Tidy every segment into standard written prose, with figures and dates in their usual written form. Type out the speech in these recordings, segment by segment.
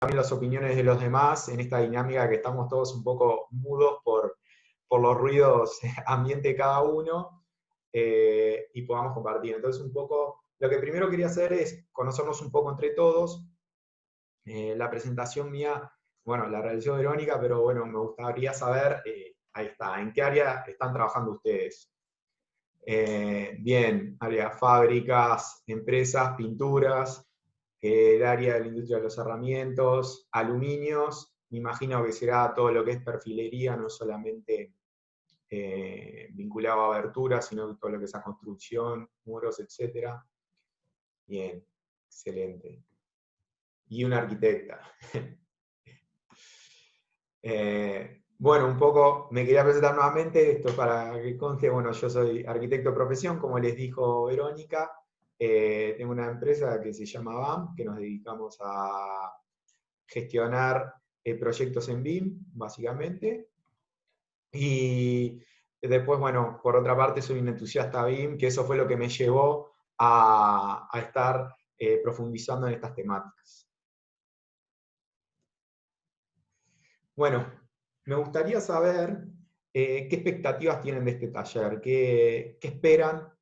también las opiniones de los demás en esta dinámica que estamos todos un poco mudos por los ruidos ambiente de cada uno, y podamos compartir. Entonces, un poco, lo que primero quería hacer es conocernos un poco entre todos. La presentación mía, bueno, la realizó Verónica, pero bueno, me gustaría saber, ahí está, ¿en qué área están trabajando ustedes? Bien, área fábricas, empresas, pinturas, el área de la industria de los herramientas, aluminios, me imagino que será todo lo que es perfilería, no solamente vinculado a aberturas, sino todo lo que es a construcción, muros, etc. Bien, excelente. Y una arquitecta. Bueno, un poco me quería presentar nuevamente, esto para que conste, bueno, yo soy arquitecto de profesión, como les dijo Verónica, tengo una empresa que se llama BAM, que nos dedicamos a gestionar proyectos en BIM, básicamente, y después, bueno, por otra parte soy un entusiasta BIM, que eso fue lo que me llevó a estar profundizando en estas temáticas. Bueno, me gustaría saber qué expectativas tienen de este taller, qué esperan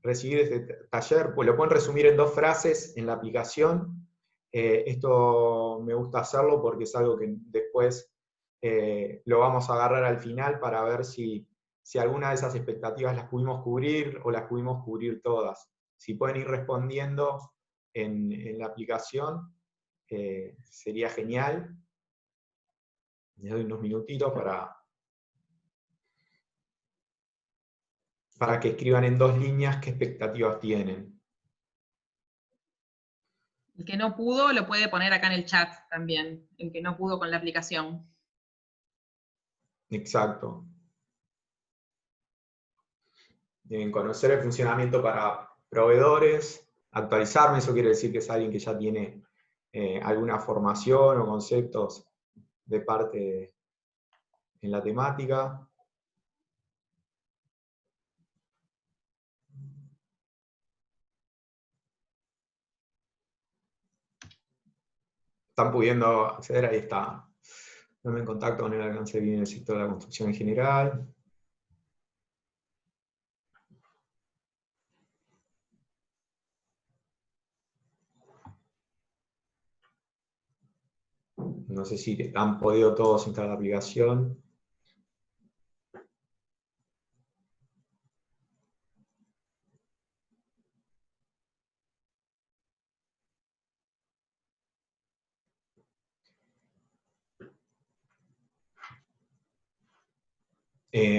recibir de este taller. Pues lo pueden resumir en 2 frases en la aplicación. Esto me gusta hacerlo porque es algo que después lo vamos a agarrar al final para ver si alguna de esas expectativas las pudimos cubrir o las pudimos cubrir todas. Si pueden ir respondiendo en la aplicación, sería genial. Les doy unos minutitos para que escriban en 2 líneas qué expectativas tienen. El que no pudo lo puede poner acá en el chat también, el que no pudo con la aplicación. Exacto. Deben conocer el funcionamiento para proveedores, actualizarme, eso quiere decir que es alguien que ya tiene alguna formación o conceptos de parte en la temática. Están pudiendo acceder, ahí está. Ponerme en contacto con el alcance bien en el sector de la construcción en general. No sé si han podido todos instalar la aplicación.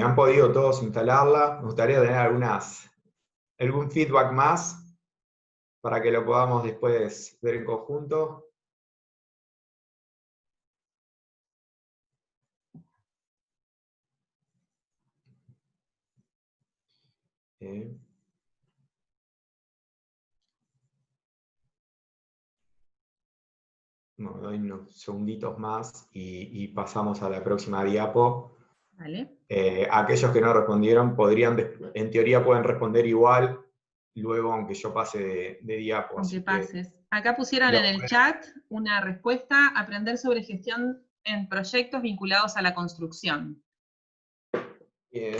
¿Han podido todos instalarla? Me gustaría tener algún feedback más para que lo podamos después ver en conjunto. No, doy unos segunditos más y pasamos a la próxima diapo. Vale. Aquellos que no respondieron en teoría pueden responder igual, luego aunque yo pase de diapo. Aunque pases. Acá pusieron en el chat una respuesta: aprender sobre gestión en proyectos vinculados a la construcción. Bien.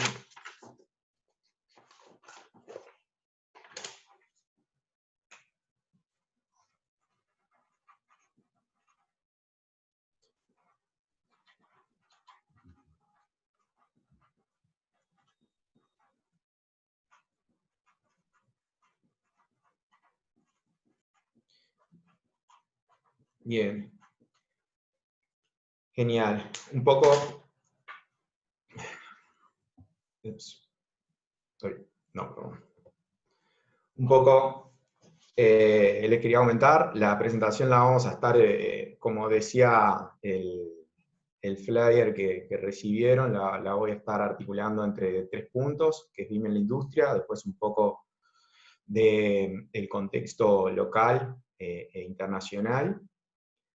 Bien. Genial. Un poco... No, perdón. Un poco les quería comentar, la presentación la vamos a estar, como decía el flyer que recibieron, la voy a estar articulando entre 3 puntos, que es BIM en la industria, después un poco del contexto local e internacional,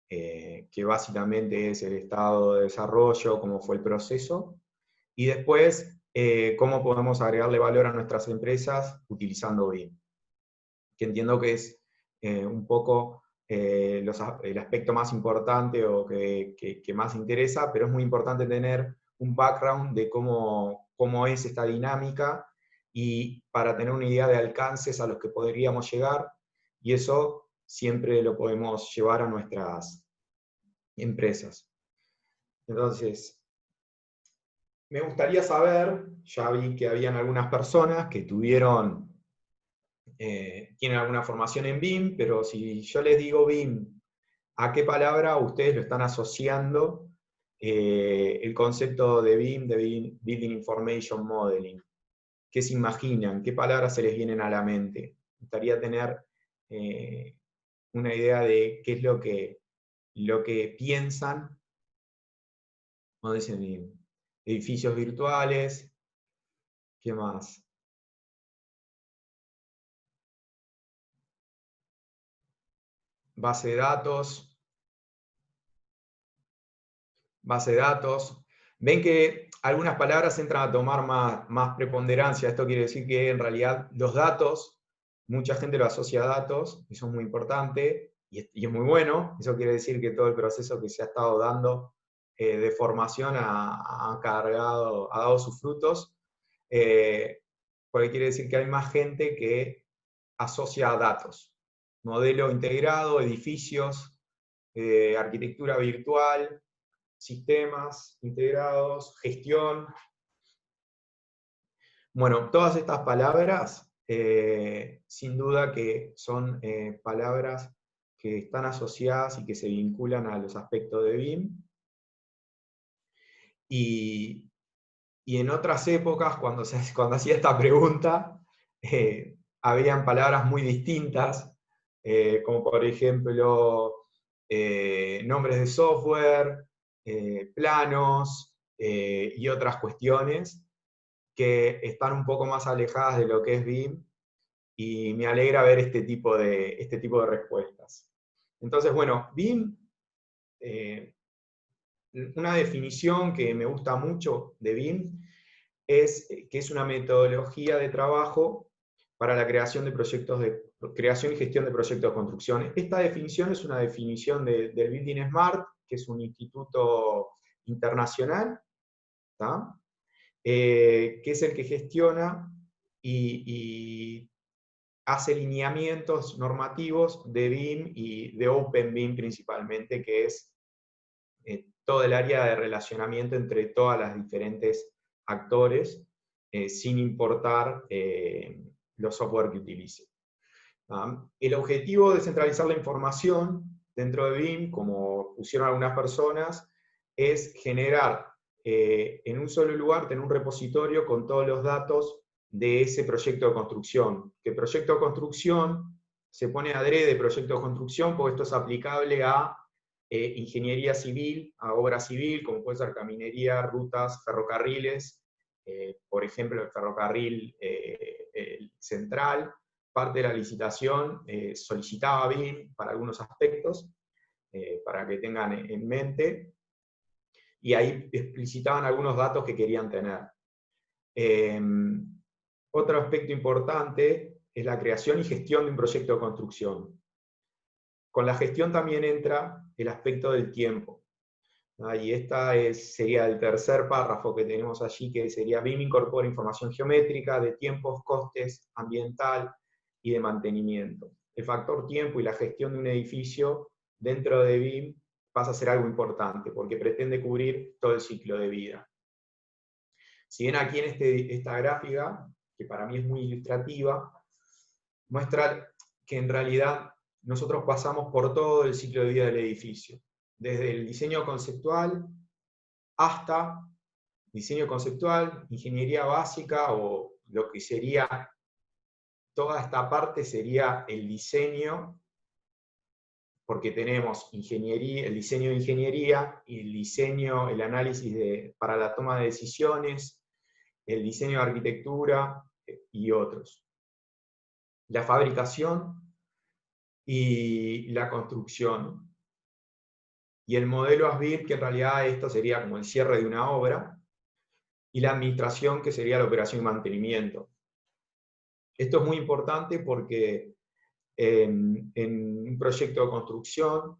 que básicamente es el estado de desarrollo, cómo fue el proceso, y después cómo podemos agregarle valor a nuestras empresas utilizando BIM, que entiendo que es un poco el aspecto más importante o que más interesa, pero es muy importante tener un background de cómo es esta dinámica y para tener una idea de alcances a los que podríamos llegar, y eso siempre lo podemos llevar a nuestras empresas. Entonces, me gustaría saber, ya vi que habían algunas personas que tienen alguna formación en BIM, pero si yo les digo BIM, ¿a qué palabra ustedes lo están asociando el concepto de BIM, Building Information Modeling? ¿Qué se imaginan? ¿Qué palabras se les vienen a la mente? Me gustaría tener una idea de qué es lo que piensan cuando dicen BIM. Edificios virtuales, ¿qué más? Base de datos. Ven que algunas palabras entran a tomar más preponderancia. Esto quiere decir que en realidad los datos, mucha gente lo asocia a datos, eso es muy importante y es muy bueno. Eso quiere decir que todo el proceso que se ha estado dando de formación ha dado sus frutos, porque quiere decir que hay más gente que asocia a datos. Modelo integrado, edificios, arquitectura virtual, sistemas integrados, gestión. Bueno, todas estas palabras, sin duda que son palabras que están asociadas y que se vinculan a los aspectos de BIM. Y en otras épocas, cuando hacía esta pregunta, habían palabras muy distintas, como por ejemplo, nombres de software, planos y otras cuestiones que están un poco más alejadas de lo que es BIM, y me alegra ver este tipo de respuestas. Entonces, bueno, BIM, una definición que me gusta mucho de BIM es que es una metodología de trabajo para la creación y gestión de proyectos de construcción. Esta definición es una definición del Building Smart, que es un instituto internacional, ¿tá? Que es el que gestiona y hace lineamientos normativos de BIM y de Open BIM principalmente, que es todo el área de relacionamiento entre todas las diferentes actores, sin importar los software que utilicen. El objetivo de centralizar la información dentro de BIM, como pusieron algunas personas, es generar en un solo lugar, tener un repositorio con todos los datos de ese proyecto de construcción. Que proyecto de construcción se pone adrede proyecto de construcción, porque esto es aplicable a ingeniería civil, a obra civil, como puede ser caminería, rutas, ferrocarriles, por ejemplo, el ferrocarril el central. Parte de la licitación solicitaba BIM para algunos aspectos, para que tengan en mente, y ahí explicitaban algunos datos que querían tener. Otro aspecto importante es la creación y gestión de un proyecto de construcción. Con la gestión también entra el aspecto del tiempo. Y sería el tercer párrafo que tenemos allí, que sería BIM incorpora información geométrica de tiempos, costes, ambiental y de mantenimiento. El factor tiempo y la gestión de un edificio dentro de BIM pasa a ser algo importante, porque pretende cubrir todo el ciclo de vida. Si bien aquí en esta gráfica, que para mí es muy ilustrativa, muestra que en realidad nosotros pasamos por todo el ciclo de vida del edificio, desde el diseño conceptual hasta diseño conceptual, ingeniería básica, o lo que sería toda esta parte sería el diseño, porque tenemos ingeniería, el diseño de ingeniería, y el análisis para la toma de decisiones, el diseño de arquitectura y otros. La fabricación y la construcción. Y el modelo ASBIR, que en realidad esto sería como el cierre de una obra, y la administración, que sería la operación y mantenimiento. Esto es muy importante porque En un proyecto de construcción,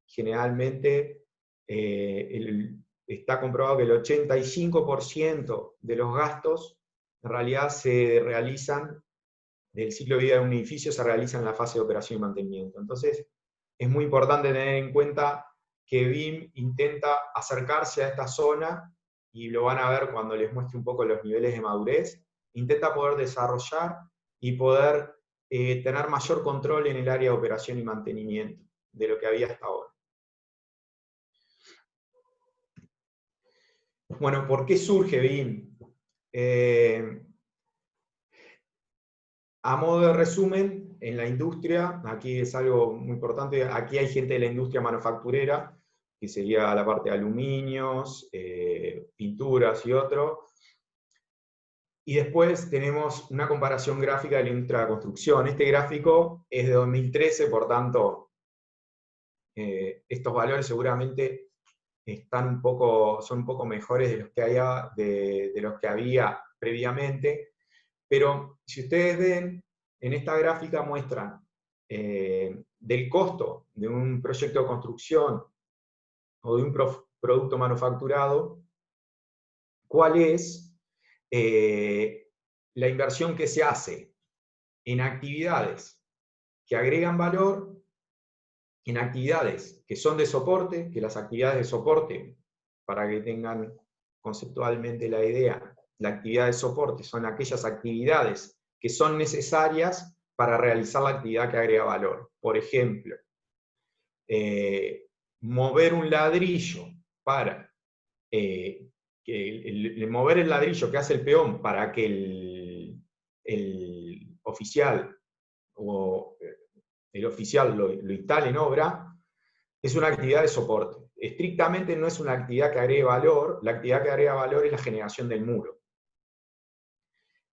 generalmente está comprobado que el 85% de los gastos en realidad se realizan, del ciclo de vida de un edificio se realiza en la fase de operación y mantenimiento. Entonces, es muy importante tener en cuenta que BIM intenta acercarse a esta zona, y lo van a ver cuando les muestre un poco los niveles de madurez, intenta poder desarrollar y poder tener mayor control en el área de operación y mantenimiento de lo que había hasta ahora. Bueno, ¿por qué surge BIM? A modo de resumen, en la industria, aquí es algo muy importante, aquí hay gente de la industria manufacturera, que sería la parte de aluminios, pinturas y otro. Y después tenemos una comparación gráfica de la industria de la construcción. Este gráfico es de 2013, por tanto, estos valores seguramente son un poco mejores de los que había previamente. Pero si ustedes ven, en esta gráfica muestran del costo de un proyecto de construcción o de un producto manufacturado, cuál es la inversión que se hace en actividades que agregan valor, en actividades que son de soporte, que las actividades de soporte, para que tengan conceptualmente la idea, la actividad de soporte son aquellas actividades que son necesarias para realizar la actividad que agrega valor. Por ejemplo, mover un ladrillo para mover el ladrillo que hace el peón para que el oficial o el oficial lo instale en obra, es una actividad de soporte. Estrictamente no es una actividad que agregue valor, la actividad que agrega valor es la generación del muro.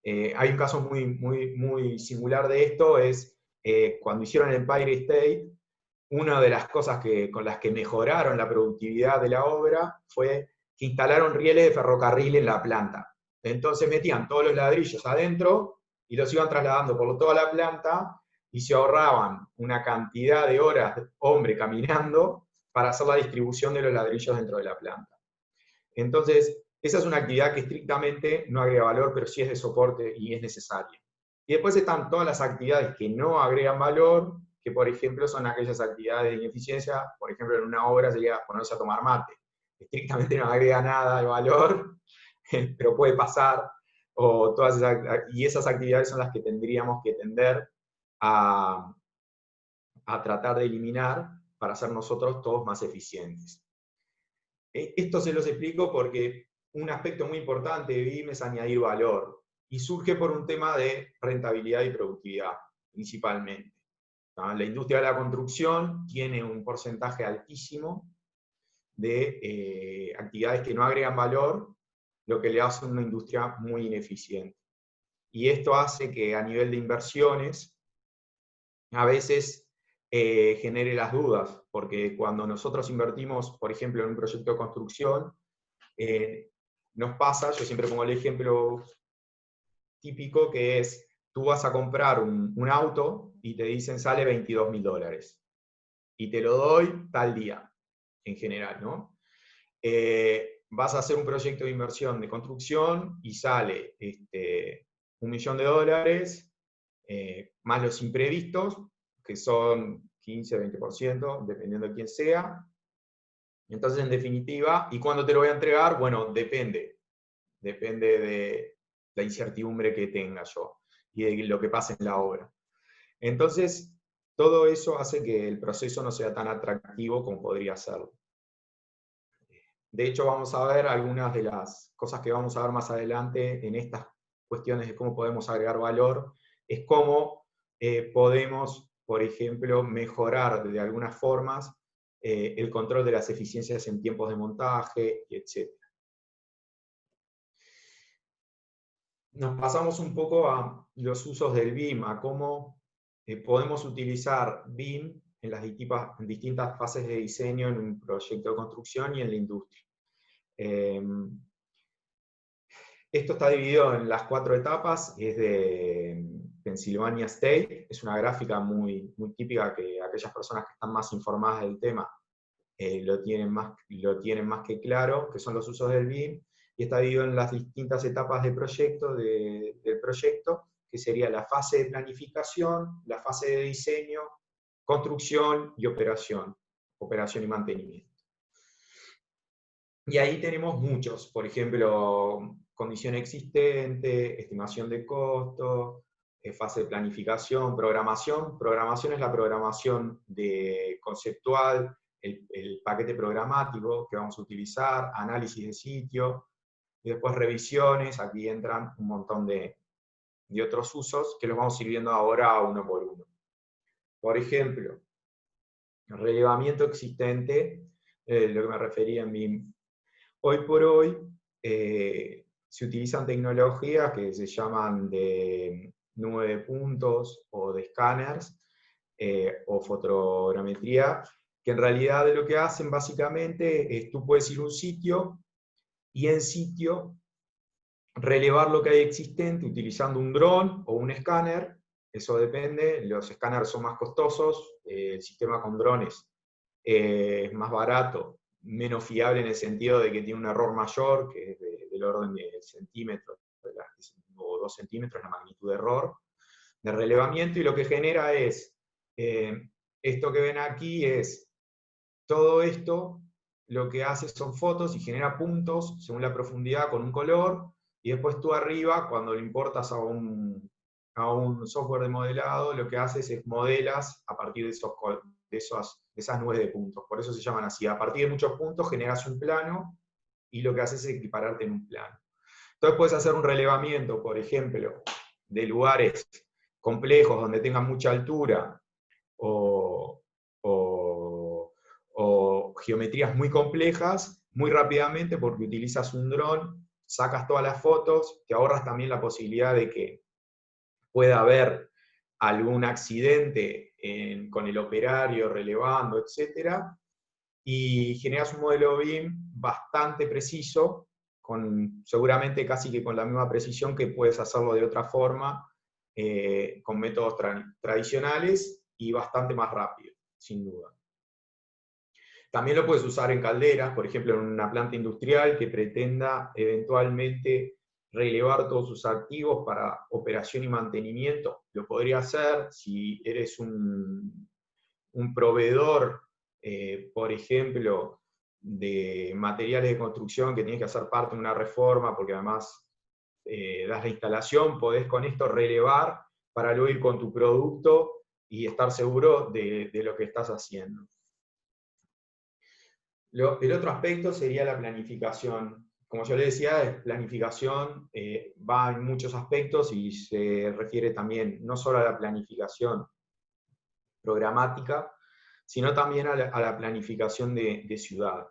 Hay un caso muy singular de esto, es cuando hicieron el Empire State, una de las cosas con las que mejoraron la productividad de la obra fue que instalaron rieles de ferrocarril en la planta. Entonces metían todos los ladrillos adentro y los iban trasladando por toda la planta, y se ahorraban una cantidad de horas de hombre caminando para hacer la distribución de los ladrillos dentro de la planta. Entonces, esa es una actividad que estrictamente no agrega valor, pero sí es de soporte y es necesaria. Y después están todas las actividades que no agregan valor, que por ejemplo son aquellas actividades de ineficiencia. Por ejemplo, en una obra sería ponerse a tomar mate. Estrictamente no agrega nada de valor, pero puede pasar. Y esas actividades son las que tendríamos que tender a tratar de eliminar para ser nosotros todos más eficientes. Esto se los explico porque un aspecto muy importante de BIM es añadir valor, y surge por un tema de rentabilidad y productividad, principalmente. La industria de la construcción tiene un porcentaje altísimo de actividades que no agregan valor, lo que le hace una industria muy ineficiente. Y esto hace que a nivel de inversiones, a veces genere las dudas, porque cuando nosotros invertimos, por ejemplo, en un proyecto de construcción, nos pasa, yo siempre pongo el ejemplo típico, que es, tú vas a comprar un auto y te dicen sale $22.000, y te lo doy tal día, en general, ¿no? Vas a hacer un proyecto de inversión de construcción y sale $1 millón, más los imprevistos, que son 15-20%, dependiendo de quién sea. Entonces, en definitiva, ¿y cuándo te lo voy a entregar? Bueno, depende de la incertidumbre que tenga yo y de lo que pase en la obra. Entonces, todo eso hace que el proceso no sea tan atractivo como podría serlo. De hecho, vamos a ver algunas de las cosas que vamos a ver más adelante en estas cuestiones de cómo podemos agregar valor, es cómo podemos, por ejemplo, mejorar de algunas formas el control de las eficiencias en tiempos de montaje, etc. Nos pasamos un poco a los usos del BIM, a cómo podemos utilizar BIM en las distintas fases de diseño en un proyecto de construcción y en la industria. Esto está dividido en las 4 etapas, es de Pennsylvania State. Es una gráfica muy, muy típica que aquellas personas que están más informadas del tema lo tienen más que claro, que son los usos del BIM, y está dividido en las distintas etapas del proyecto, que sería la fase de planificación, la fase de diseño, construcción y operación y mantenimiento. Y ahí tenemos muchos, por ejemplo, condición existente, estimación de costos, fase de planificación, programación. Programación es la programación conceptual, el paquete programático que vamos a utilizar, análisis de sitio, y después revisiones. Aquí entran un montón de otros usos que los vamos a ir viendo ahora uno por uno. Por ejemplo, relevamiento existente, lo que me refería en BIM. Hoy por hoy se utilizan tecnologías que se llaman de nube de puntos o de escáneres o fotogrametría, que en realidad lo que hacen básicamente es tú puedes ir a un sitio y en sitio relevar lo que hay existente utilizando un dron o un escáner. Eso depende, los escáneres son más costosos, el sistema con drones es más barato, menos fiable en el sentido de que tiene un error mayor, que es del orden de centímetros, o 2 centímetros la magnitud de error, de relevamiento, y lo que genera es, esto que ven aquí es, todo esto lo que hace son fotos y genera puntos según la profundidad con un color, y después tú arriba, cuando lo importas a un software de modelado, lo que haces es modelas a partir de esas nubes de puntos. Por eso se llaman así. A partir de muchos puntos generas un plano y lo que haces es equipararte en un plano. Entonces puedes hacer un relevamiento, por ejemplo, de lugares complejos donde tengan mucha altura o geometrías muy complejas muy rápidamente porque utilizas un dron, sacas todas las fotos, te ahorras también la posibilidad de que pueda haber algún accidente con el operario relevando, etc. Y generas un modelo BIM bastante preciso, seguramente casi que con la misma precisión que puedes hacerlo de otra forma, con métodos tradicionales, y bastante más rápido, sin duda. También lo puedes usar en calderas, por ejemplo, en una planta industrial que pretenda eventualmente relevar todos sus activos para operación y mantenimiento. Lo podría hacer si eres un proveedor, por ejemplo, de materiales de construcción que tienes que hacer parte de una reforma, porque además das la instalación, podés con esto relevar para luego ir con tu producto y estar seguro de lo que estás haciendo. El otro aspecto sería la planificación. Como yo le decía, planificación va en muchos aspectos y se refiere también no solo a la planificación programática, sino también a la planificación de ciudad.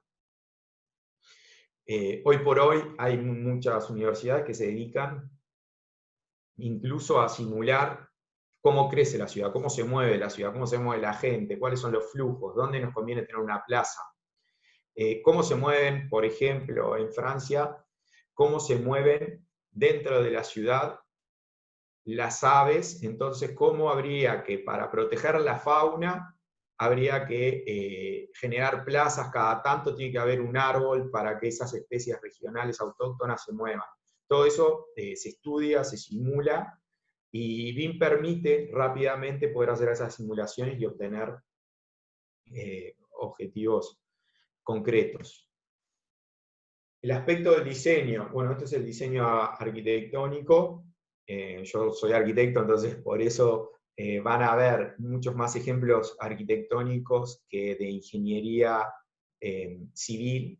Hoy por hoy hay muchas universidades que se dedican incluso a simular cómo crece la ciudad, cómo se mueve la ciudad, cómo se mueve la gente, cuáles son los flujos, dónde nos conviene tener una plaza. Cómo se mueven, por ejemplo, en Francia, cómo se mueven dentro de la ciudad las aves, entonces cómo habría que, para proteger la fauna, habría que generar plazas, cada tanto tiene que haber un árbol para que esas especies regionales autóctonas se muevan. Todo eso se estudia, se simula, y BIM permite rápidamente poder hacer esas simulaciones y obtener objetivos concretos. El aspecto del diseño, bueno, este es el diseño arquitectónico. Yo soy arquitecto, entonces por eso van a haber muchos más ejemplos arquitectónicos que de ingeniería civil.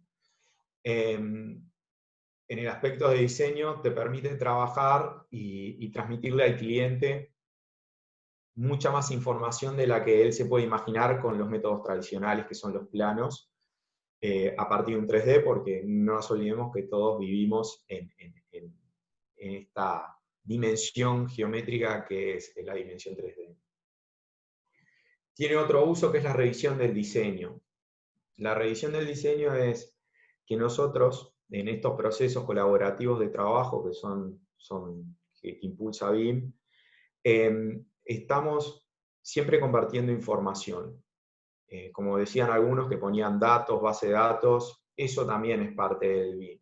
En el aspecto de diseño te permite trabajar y transmitirle al cliente mucha más información de la que él se puede imaginar con los métodos tradicionales, que son los planos, a partir de un 3D, porque no nos olvidemos que todos vivimos en esta dimensión geométrica que es la dimensión 3D. Tiene otro uso que es la revisión del diseño. La revisión del diseño es que nosotros, en estos procesos colaborativos de trabajo que impulsa BIM, estamos siempre compartiendo información. Como decían algunos que ponían datos, base de datos, eso también es parte del BIM.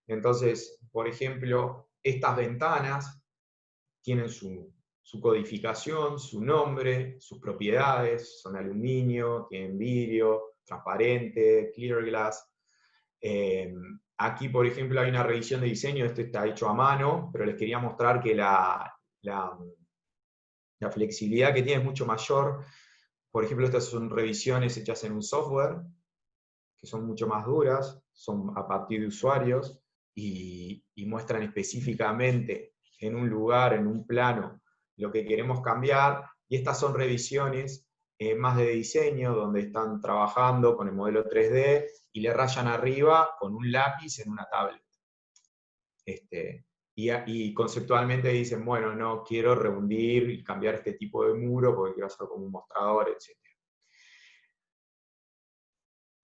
Entonces, por ejemplo, estas ventanas tienen su codificación, su nombre, sus propiedades, son aluminio, tienen vidrio, transparente, clear glass. Aquí, por ejemplo, hay una revisión de diseño, esto está hecho a mano, pero les quería mostrar que la flexibilidad que tiene es mucho mayor. Por ejemplo, estas son revisiones hechas en un software, que son mucho más duras, son a partir de usuarios, y muestran específicamente en un lugar, en un plano, lo que queremos cambiar, y estas son revisiones más de diseño, donde están trabajando con el modelo 3D, y le rayan arriba con un lápiz en una tablet. Y conceptualmente dicen, bueno, no quiero rehundir y cambiar este tipo de muro porque quiero hacer como un mostrador, etc.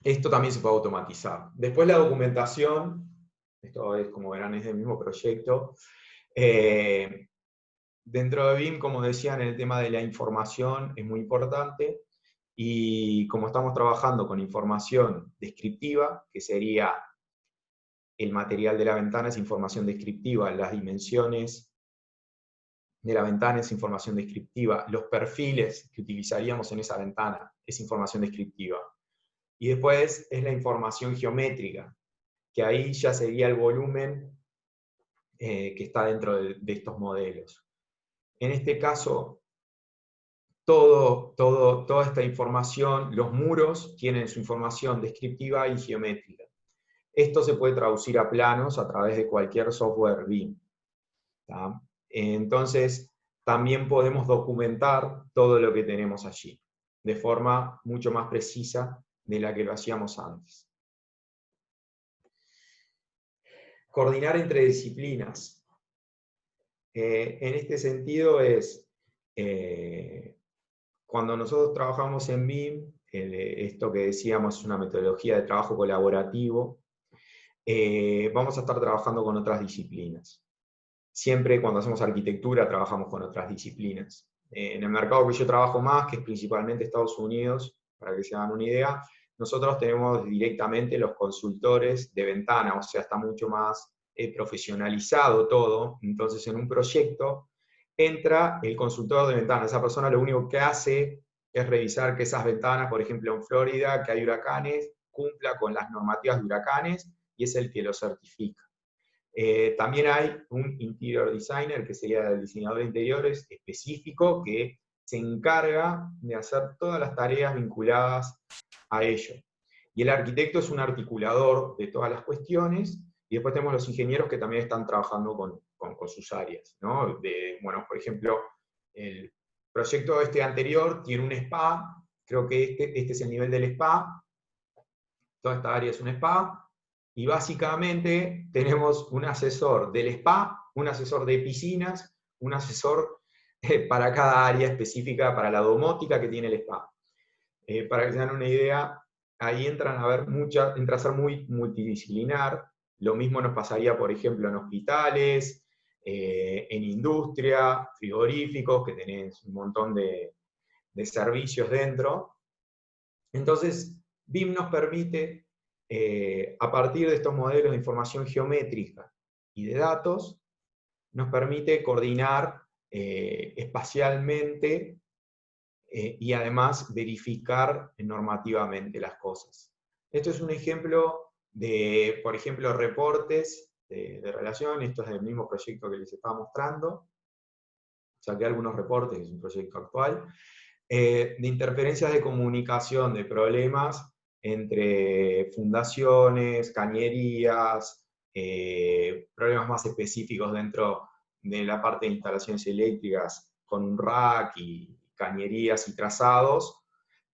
Esto también se puede automatizar. Después la documentación, esto es, como verán, es del mismo proyecto. Dentro de BIM, como decían, el tema de la información es muy importante, y como estamos trabajando con información descriptiva, que sería el material de la ventana es información descriptiva, las dimensiones de la ventana es información descriptiva, los perfiles que utilizaríamos en esa ventana es información descriptiva. Y después es la información geométrica, que ahí ya sería el volumen que está dentro de estos modelos. En este caso, toda esta información, los muros tienen su información descriptiva y geométrica. Esto se puede traducir a planos a través de cualquier software BIM. ¿Tá? Entonces, también podemos documentar todo lo que tenemos allí, de forma mucho más precisa de la que lo hacíamos antes. Coordinar entre disciplinas. En este sentido es, cuando nosotros trabajamos en BIM, esto que decíamos es una metodología de trabajo colaborativo, vamos a estar trabajando con otras disciplinas. Siempre cuando hacemos arquitectura trabajamos con otras disciplinas. En el mercado que yo trabajo más, que es principalmente Estados Unidos, para que se hagan una idea, nosotros tenemos directamente los consultores de ventana, o sea, está mucho más profesionalizado todo. Entonces, en un proyecto entra el consultor de ventana. Esa persona lo único que hace es revisar que esas ventanas, por ejemplo en Florida, que hay huracanes, cumpla con las normativas de huracanes, y es el que lo certifica. También hay un interior designer, que sería el diseñador de interiores específico, que se encarga de hacer todas las tareas vinculadas a ello. Y el arquitecto es un articulador de todas las cuestiones, y después tenemos los ingenieros que también están trabajando con sus áreas, ¿no? Bueno, por ejemplo, el proyecto anterior tiene un spa, creo que este es el nivel del spa, toda esta área es un spa, y básicamente tenemos un asesor del spa, un asesor de piscinas, un asesor para cada área específica, para la domótica que tiene el spa. Para que se den una idea, ahí entra a ser muy multidisciplinar. Lo mismo nos pasaría, por ejemplo, en hospitales, en industria, frigoríficos, que tenés un montón de servicios dentro. Entonces, BIM nos permite, a partir de estos modelos de información geométrica y de datos, nos permite coordinar espacialmente y además verificar normativamente las cosas. Esto es un ejemplo de, por ejemplo, reportes de relación. Esto es del mismo proyecto que les estaba mostrando. Saqué algunos reportes, es un proyecto actual, de interferencias de comunicación, de problemas entre fundaciones, cañerías, problemas más específicos dentro de la parte de instalaciones eléctricas, con un rack y cañerías y trazados,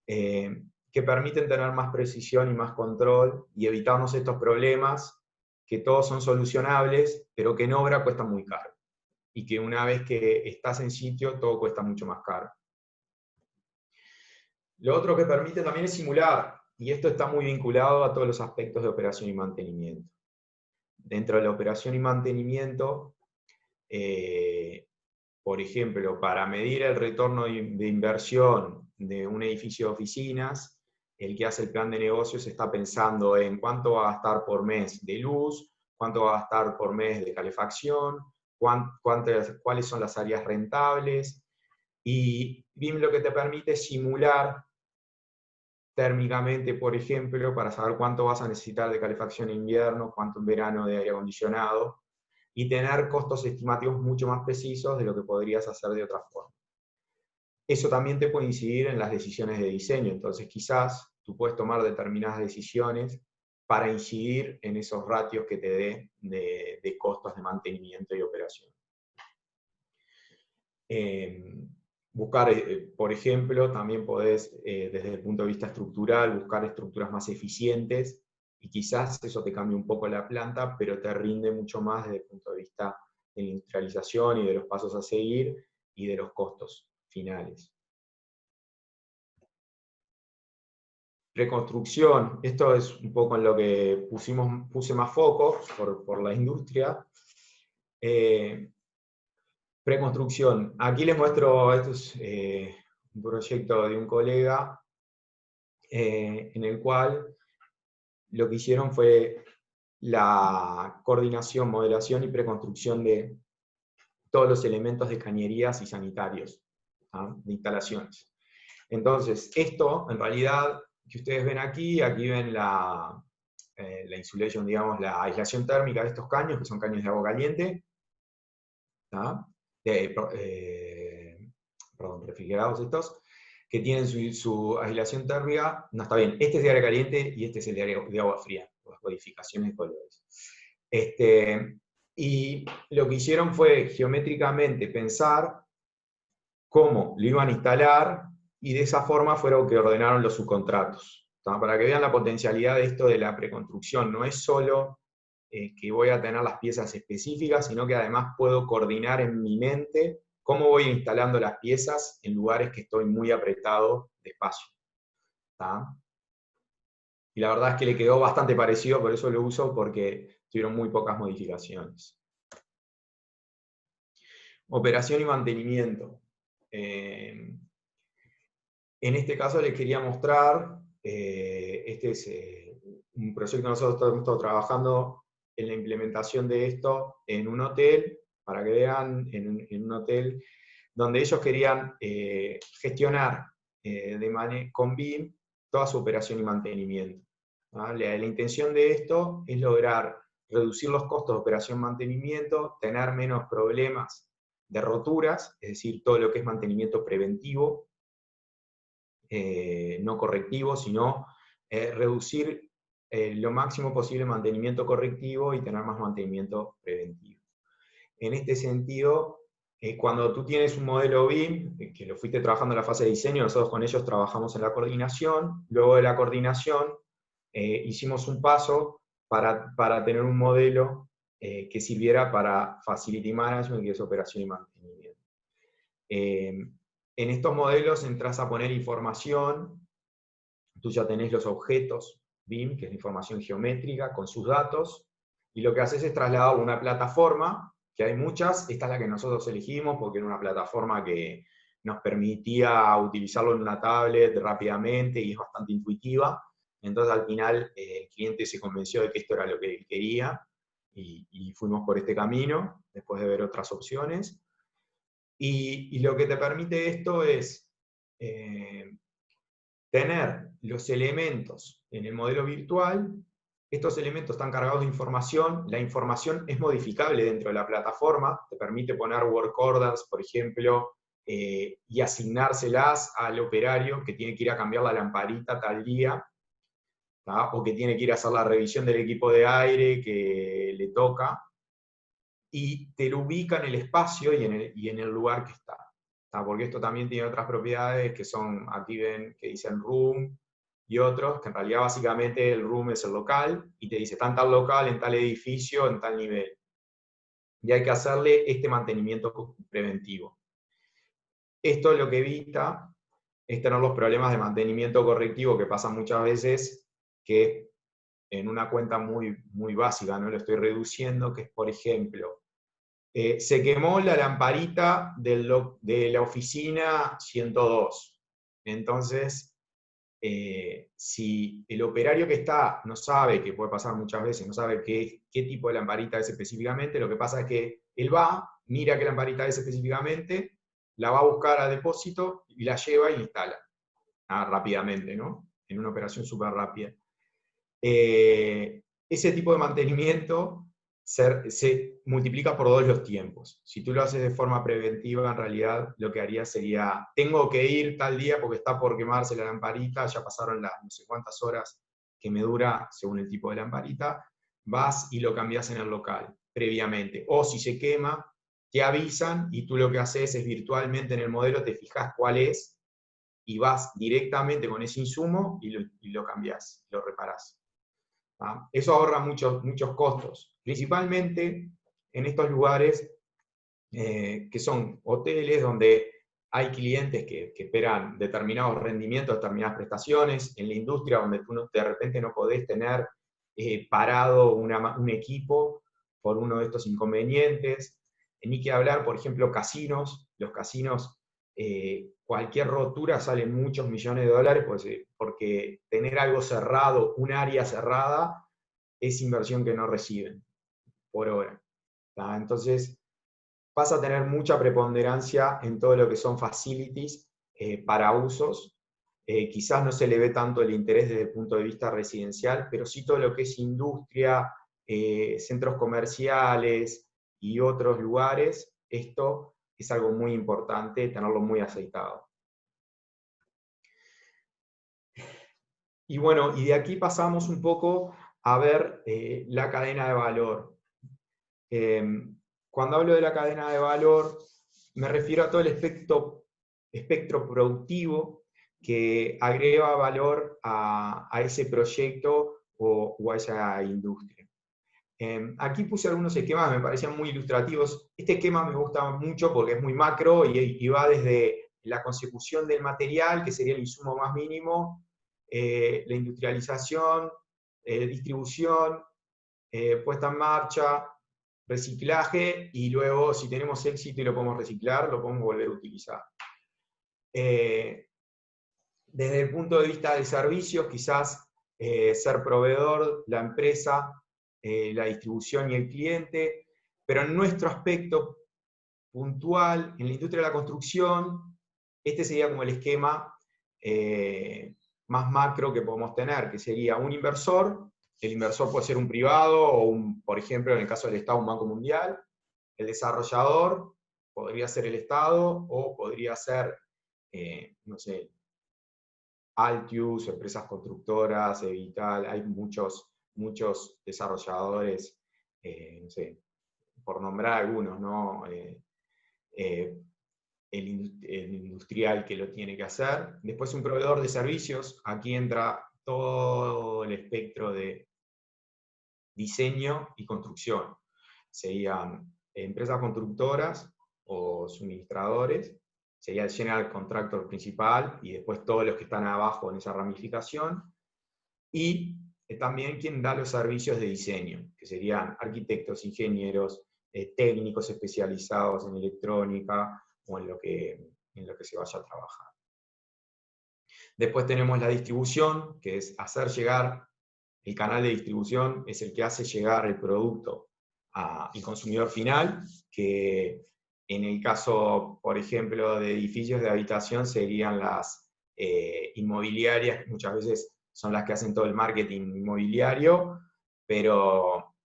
que permiten tener más precisión y más control, y evitarnos estos problemas que todos son solucionables, pero que en obra cuestan muy caro, y que una vez que estás en sitio, todo cuesta mucho más caro. Lo otro que permite también es simular, y esto está muy vinculado a todos los aspectos de operación y mantenimiento. Dentro de la operación y mantenimiento, por ejemplo, para medir el retorno de inversión de un edificio de oficinas, el que hace el plan de negocios está pensando en cuánto va a gastar por mes de luz, cuánto va a gastar por mes de calefacción, cuáles son las áreas rentables, y BIM lo que te permite es simular térmicamente, por ejemplo, para saber cuánto vas a necesitar de calefacción en invierno, cuánto en verano de aire acondicionado, y tener costos estimativos mucho más precisos de lo que podrías hacer de otra forma. Eso también te puede incidir en las decisiones de diseño, entonces quizás tú puedes tomar determinadas decisiones para incidir en esos ratios que te dé de costos de mantenimiento y operación. Buscar, por ejemplo, también podés, desde el punto de vista estructural, buscar estructuras más eficientes, y quizás eso te cambie un poco la planta, pero te rinde mucho más desde el punto de vista de la industrialización y de los pasos a seguir, y de los costos finales. Preconstrucción, esto es un poco en lo que puse más foco por la industria. Preconstrucción, aquí les muestro, esto es un proyecto de un colega, en el cual lo que hicieron fue la coordinación, modelación y preconstrucción de todos los elementos de cañerías y sanitarios, ¿ah? De instalaciones. Entonces, esto, en realidad, que ustedes ven aquí ven la insulation, digamos, la aislación térmica de estos caños, que son caños de agua caliente, ¿ah? Perdón, refrigerados estos, que tienen su aislación térmica. No, está bien, este es de aire caliente y este es el de agua fría, por las codificaciones de colores. Y lo que hicieron fue geométricamente pensar cómo lo iban a instalar, y de esa forma fueron que ordenaron los subcontratos. Para que vean la potencialidad de esto de la preconstrucción, no es solo que voy a tener las piezas específicas, sino que además puedo coordinar en mi mente cómo voy instalando las piezas en lugares que estoy muy apretado de espacio. Y la verdad es que le quedó bastante parecido, por eso lo uso, porque tuvieron muy pocas modificaciones. Operación y mantenimiento. En este caso les quería mostrar, este es un proyecto que nosotros hemos estado trabajando en la implementación de esto en un hotel, para que vean, en un hotel donde ellos querían gestionar con BIM toda su operación y mantenimiento. ¿Vale? La intención de esto es lograr reducir los costos de operación y mantenimiento, tener menos problemas de roturas, es decir, todo lo que es mantenimiento preventivo, no correctivo, sino reducir lo máximo posible el mantenimiento correctivo y tener más mantenimiento preventivo. En este sentido, cuando tú tienes un modelo BIM, que lo fuiste trabajando en la fase de diseño, nosotros con ellos trabajamos en la coordinación, luego de la coordinación hicimos un paso para tener un modelo que sirviera para Facility Management, que es operación y mantenimiento. En estos modelos entras a poner información, tú ya tenés los objetos BIM, que es información geométrica, con sus datos, y lo que haces es trasladar a una plataforma, que hay muchas, esta es la que nosotros elegimos, porque era una plataforma que nos permitía utilizarlo en una tablet rápidamente, y es bastante intuitiva. Entonces al final el cliente se convenció de que esto era lo que él quería, y fuimos por este camino, después de ver otras opciones. Y lo que te permite esto es tener los elementos en el modelo virtual. Estos elementos están cargados de información, la información es modificable dentro de la plataforma, te permite poner work orders, por ejemplo, y asignárselas al operario que tiene que ir a cambiar la lamparita tal día, o que tiene que ir a hacer la revisión del equipo de aire que le toca, y te lo ubica en el espacio y en el lugar que está. Porque esto también tiene otras propiedades que son, aquí ven, que dicen room, y otros, que en realidad básicamente el room es el local, y te dice, está en tal local, en tal edificio, en tal nivel. Y hay que hacerle este mantenimiento preventivo. Esto lo que evita es tener los problemas de mantenimiento correctivo que pasan muchas veces, que en una cuenta muy, muy básica, no lo estoy reduciendo, que es, por ejemplo, se quemó la lamparita de la oficina 102. Entonces, si el operario que está no sabe, que puede pasar muchas veces, no sabe qué tipo de lamparita es específicamente, lo que pasa es que él va, mira qué lamparita es específicamente, la va a buscar a depósito y la lleva y la instala rápidamente, ¿no? En una operación súper rápida. Ese tipo de mantenimiento se multiplica por 2 los tiempos. Si tú lo haces de forma preventiva, en realidad lo que haría sería, tengo que ir tal día porque está por quemarse la lamparita, ya pasaron las no sé cuántas horas que me dura según el tipo de lamparita, vas y lo cambias en el local previamente. O si se quema, te avisan y tú lo que haces es virtualmente en el modelo te fijas cuál es y vas directamente con ese insumo y lo cambias, lo reparás. Eso ahorra muchos costos, principalmente en estos lugares que son hoteles donde hay clientes que esperan determinados rendimientos, determinadas prestaciones, en la industria donde tú de repente no podés tener parado un equipo por uno de estos inconvenientes. Ni que hablar, por ejemplo, casinos. Los casinos, cualquier rotura sale muchos millones de dólares, porque tener algo cerrado, un área cerrada, es inversión que no reciben por hora. Entonces, pasa a tener mucha preponderancia en todo lo que son facilities para usos. Quizás no se le ve tanto el interés desde el punto de vista residencial, pero sí todo lo que es industria, centros comerciales y otros lugares, esto es algo muy importante, tenerlo muy aceitado. Y bueno, y de aquí pasamos un poco a ver la cadena de valor. Cuando hablo de la cadena de valor, me refiero a todo el espectro productivo que agrega valor a ese proyecto o a esa industria. Aquí puse algunos esquemas que me parecían muy ilustrativos. Este esquema me gusta mucho porque es muy macro y va desde la consecución del material, que sería el insumo más mínimo, la industrialización, distribución, puesta en marcha, reciclaje, y luego, si tenemos éxito y lo podemos reciclar, lo podemos volver a utilizar. Desde el punto de vista de servicios, quizás ser proveedor, la empresa, la distribución y el cliente, pero en nuestro aspecto puntual, en la industria de la construcción, este sería como el esquema más macro que podemos tener, que sería un inversor. El inversor puede ser un privado o, por ejemplo, en el caso del Estado, un banco mundial. El desarrollador podría ser el Estado o podría ser, no sé, Altius, empresas constructoras, Evital. Hay muchos desarrolladores, no sé, por nombrar algunos, ¿no? El industrial que lo tiene que hacer. Después un proveedor de servicios. Aquí entra todo el espectro de diseño y construcción. Serían empresas constructoras o suministradores, sería el general contractor principal, y después todos los que están abajo en esa ramificación, y también quien da los servicios de diseño, que serían arquitectos, ingenieros, técnicos especializados en electrónica o en lo que se vaya a trabajar. Después tenemos la distribución, que es hacer llegar. El canal de distribución es el que hace llegar el producto al consumidor final, que en el caso, por ejemplo, de edificios de habitación serían las inmobiliarias, que muchas veces son las que hacen todo el marketing inmobiliario, pero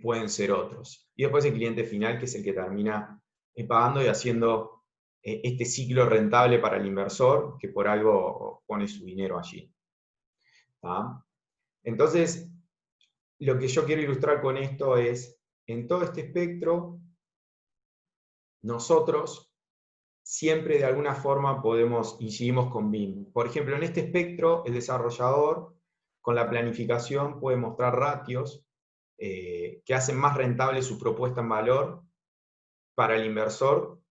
pueden ser otros. Y después el cliente final, que es el que termina pagando y haciendo este ciclo rentable para el inversor, que por algo pone su dinero allí. Entonces, lo que yo quiero ilustrar con esto es, en todo este espectro, nosotros siempre de alguna forma incidimos con BIM. Por ejemplo, en este espectro, el desarrollador, con la planificación, puede mostrar ratios que hacen más rentable su propuesta en valor para el inversor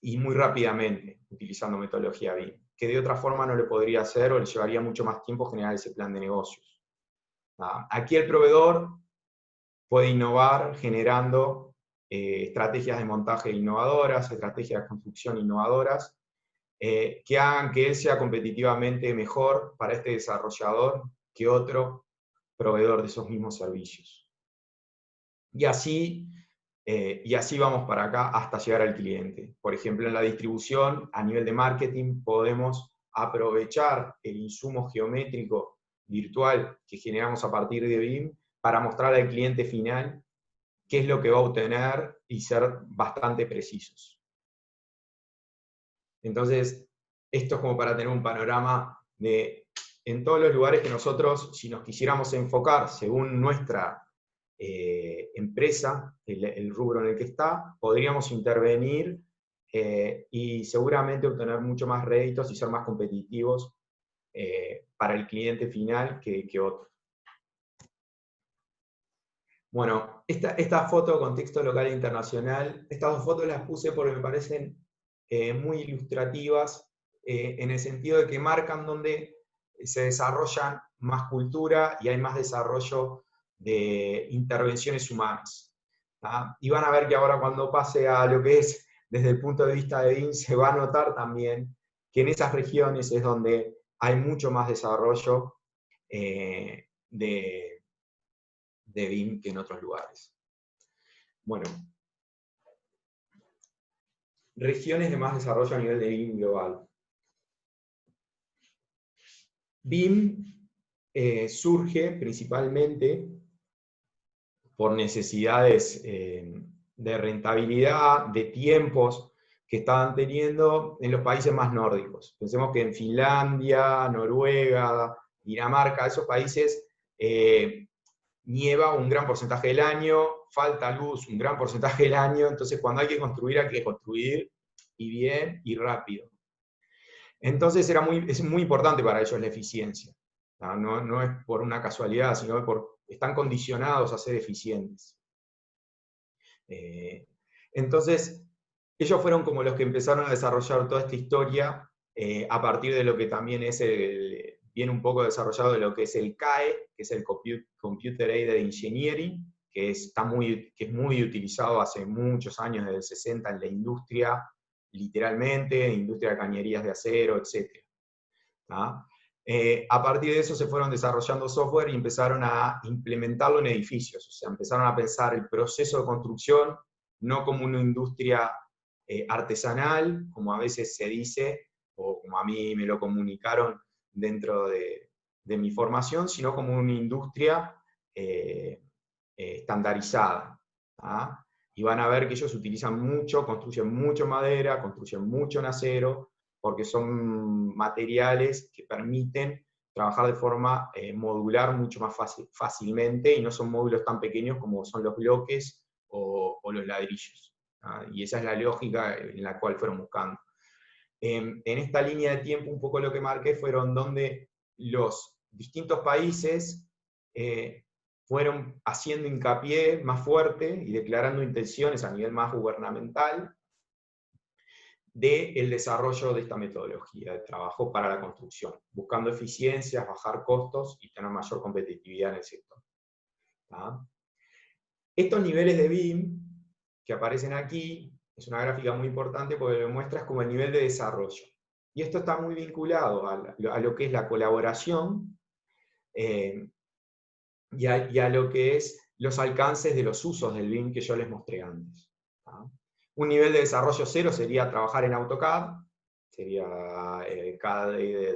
y muy rápidamente, utilizando metodología BIM, que de otra forma no le podría hacer o le llevaría mucho más tiempo generar ese plan de negocios. Aquí el proveedor puede innovar generando estrategias de montaje innovadoras, estrategias de construcción innovadoras, que hagan que él sea competitivamente mejor para este desarrollador que otro proveedor de esos mismos servicios. Y así vamos para acá hasta llegar al cliente. Por ejemplo, en la distribución, a nivel de marketing, podemos aprovechar el insumo geométrico virtual que generamos a partir de BIM para mostrar al cliente final qué es lo que va a obtener y ser bastante precisos. Entonces, esto es como para tener un panorama de, en todos los lugares que nosotros, si nos quisiéramos enfocar según nuestra empresa, el rubro en el que está, podríamos intervenir y seguramente obtener mucho más réditos y ser más competitivos para el cliente final que otro. Bueno, esta foto, contexto local e internacional, estas dos fotos las puse porque me parecen muy ilustrativas en el sentido de que marcan donde se desarrollan más cultura y hay más desarrollo de intervenciones humanas. ¿tá? Y van a ver que ahora cuando pase a lo que es desde el punto de vista de BIM, se va a notar también que en esas regiones es donde hay mucho más desarrollo de BIM que en otros lugares. Bueno, regiones de más desarrollo a nivel de BIM global. BIM surge principalmente por necesidades de rentabilidad, de tiempos que estaban teniendo en los países más nórdicos. Pensemos que en Finlandia, Noruega, Dinamarca, esos países nieva un gran porcentaje del año, falta luz un gran porcentaje del año, entonces cuando hay que construir y bien y rápido. Entonces es muy importante para ellos la eficiencia. No es por una casualidad, sino porque están condicionados a ser eficientes. Entonces, ellos fueron como los que empezaron a desarrollar toda esta historia a partir de lo que también es viene un poco desarrollado de lo que es el CAE, que es el Computer Aided Engineering, que es muy utilizado hace muchos años, desde el 60, en la industria, literalmente, industria de cañerías de acero, etc. A partir de eso se fueron desarrollando software y empezaron a implementarlo en edificios, o sea, empezaron a pensar el proceso de construcción no como una industria artesanal, como a veces se dice, o como a mí me lo comunicaron dentro de mi formación, sino como una industria estandarizada. Y van a ver que ellos utilizan mucho, construyen mucho madera, construyen mucho en acero, porque son materiales que permiten trabajar de forma modular mucho más fácilmente, y no son módulos tan pequeños como son los bloques o los ladrillos. Y esa es la lógica en la cual fueron buscando. En esta línea de tiempo, un poco lo que marqué fueron donde los distintos países fueron haciendo hincapié más fuerte y declarando intenciones a nivel más gubernamental del desarrollo de esta metodología de trabajo para la construcción, buscando eficiencias, bajar costos y tener mayor competitividad en el sector. Estos niveles de BIM que aparecen aquí, es una gráfica muy importante porque lo muestras como el nivel de desarrollo. Y esto está muy vinculado a lo que es la colaboración y a lo que es los alcances de los usos del BIM que yo les mostré antes. Un nivel de desarrollo 0 sería trabajar en AutoCAD, sería CAD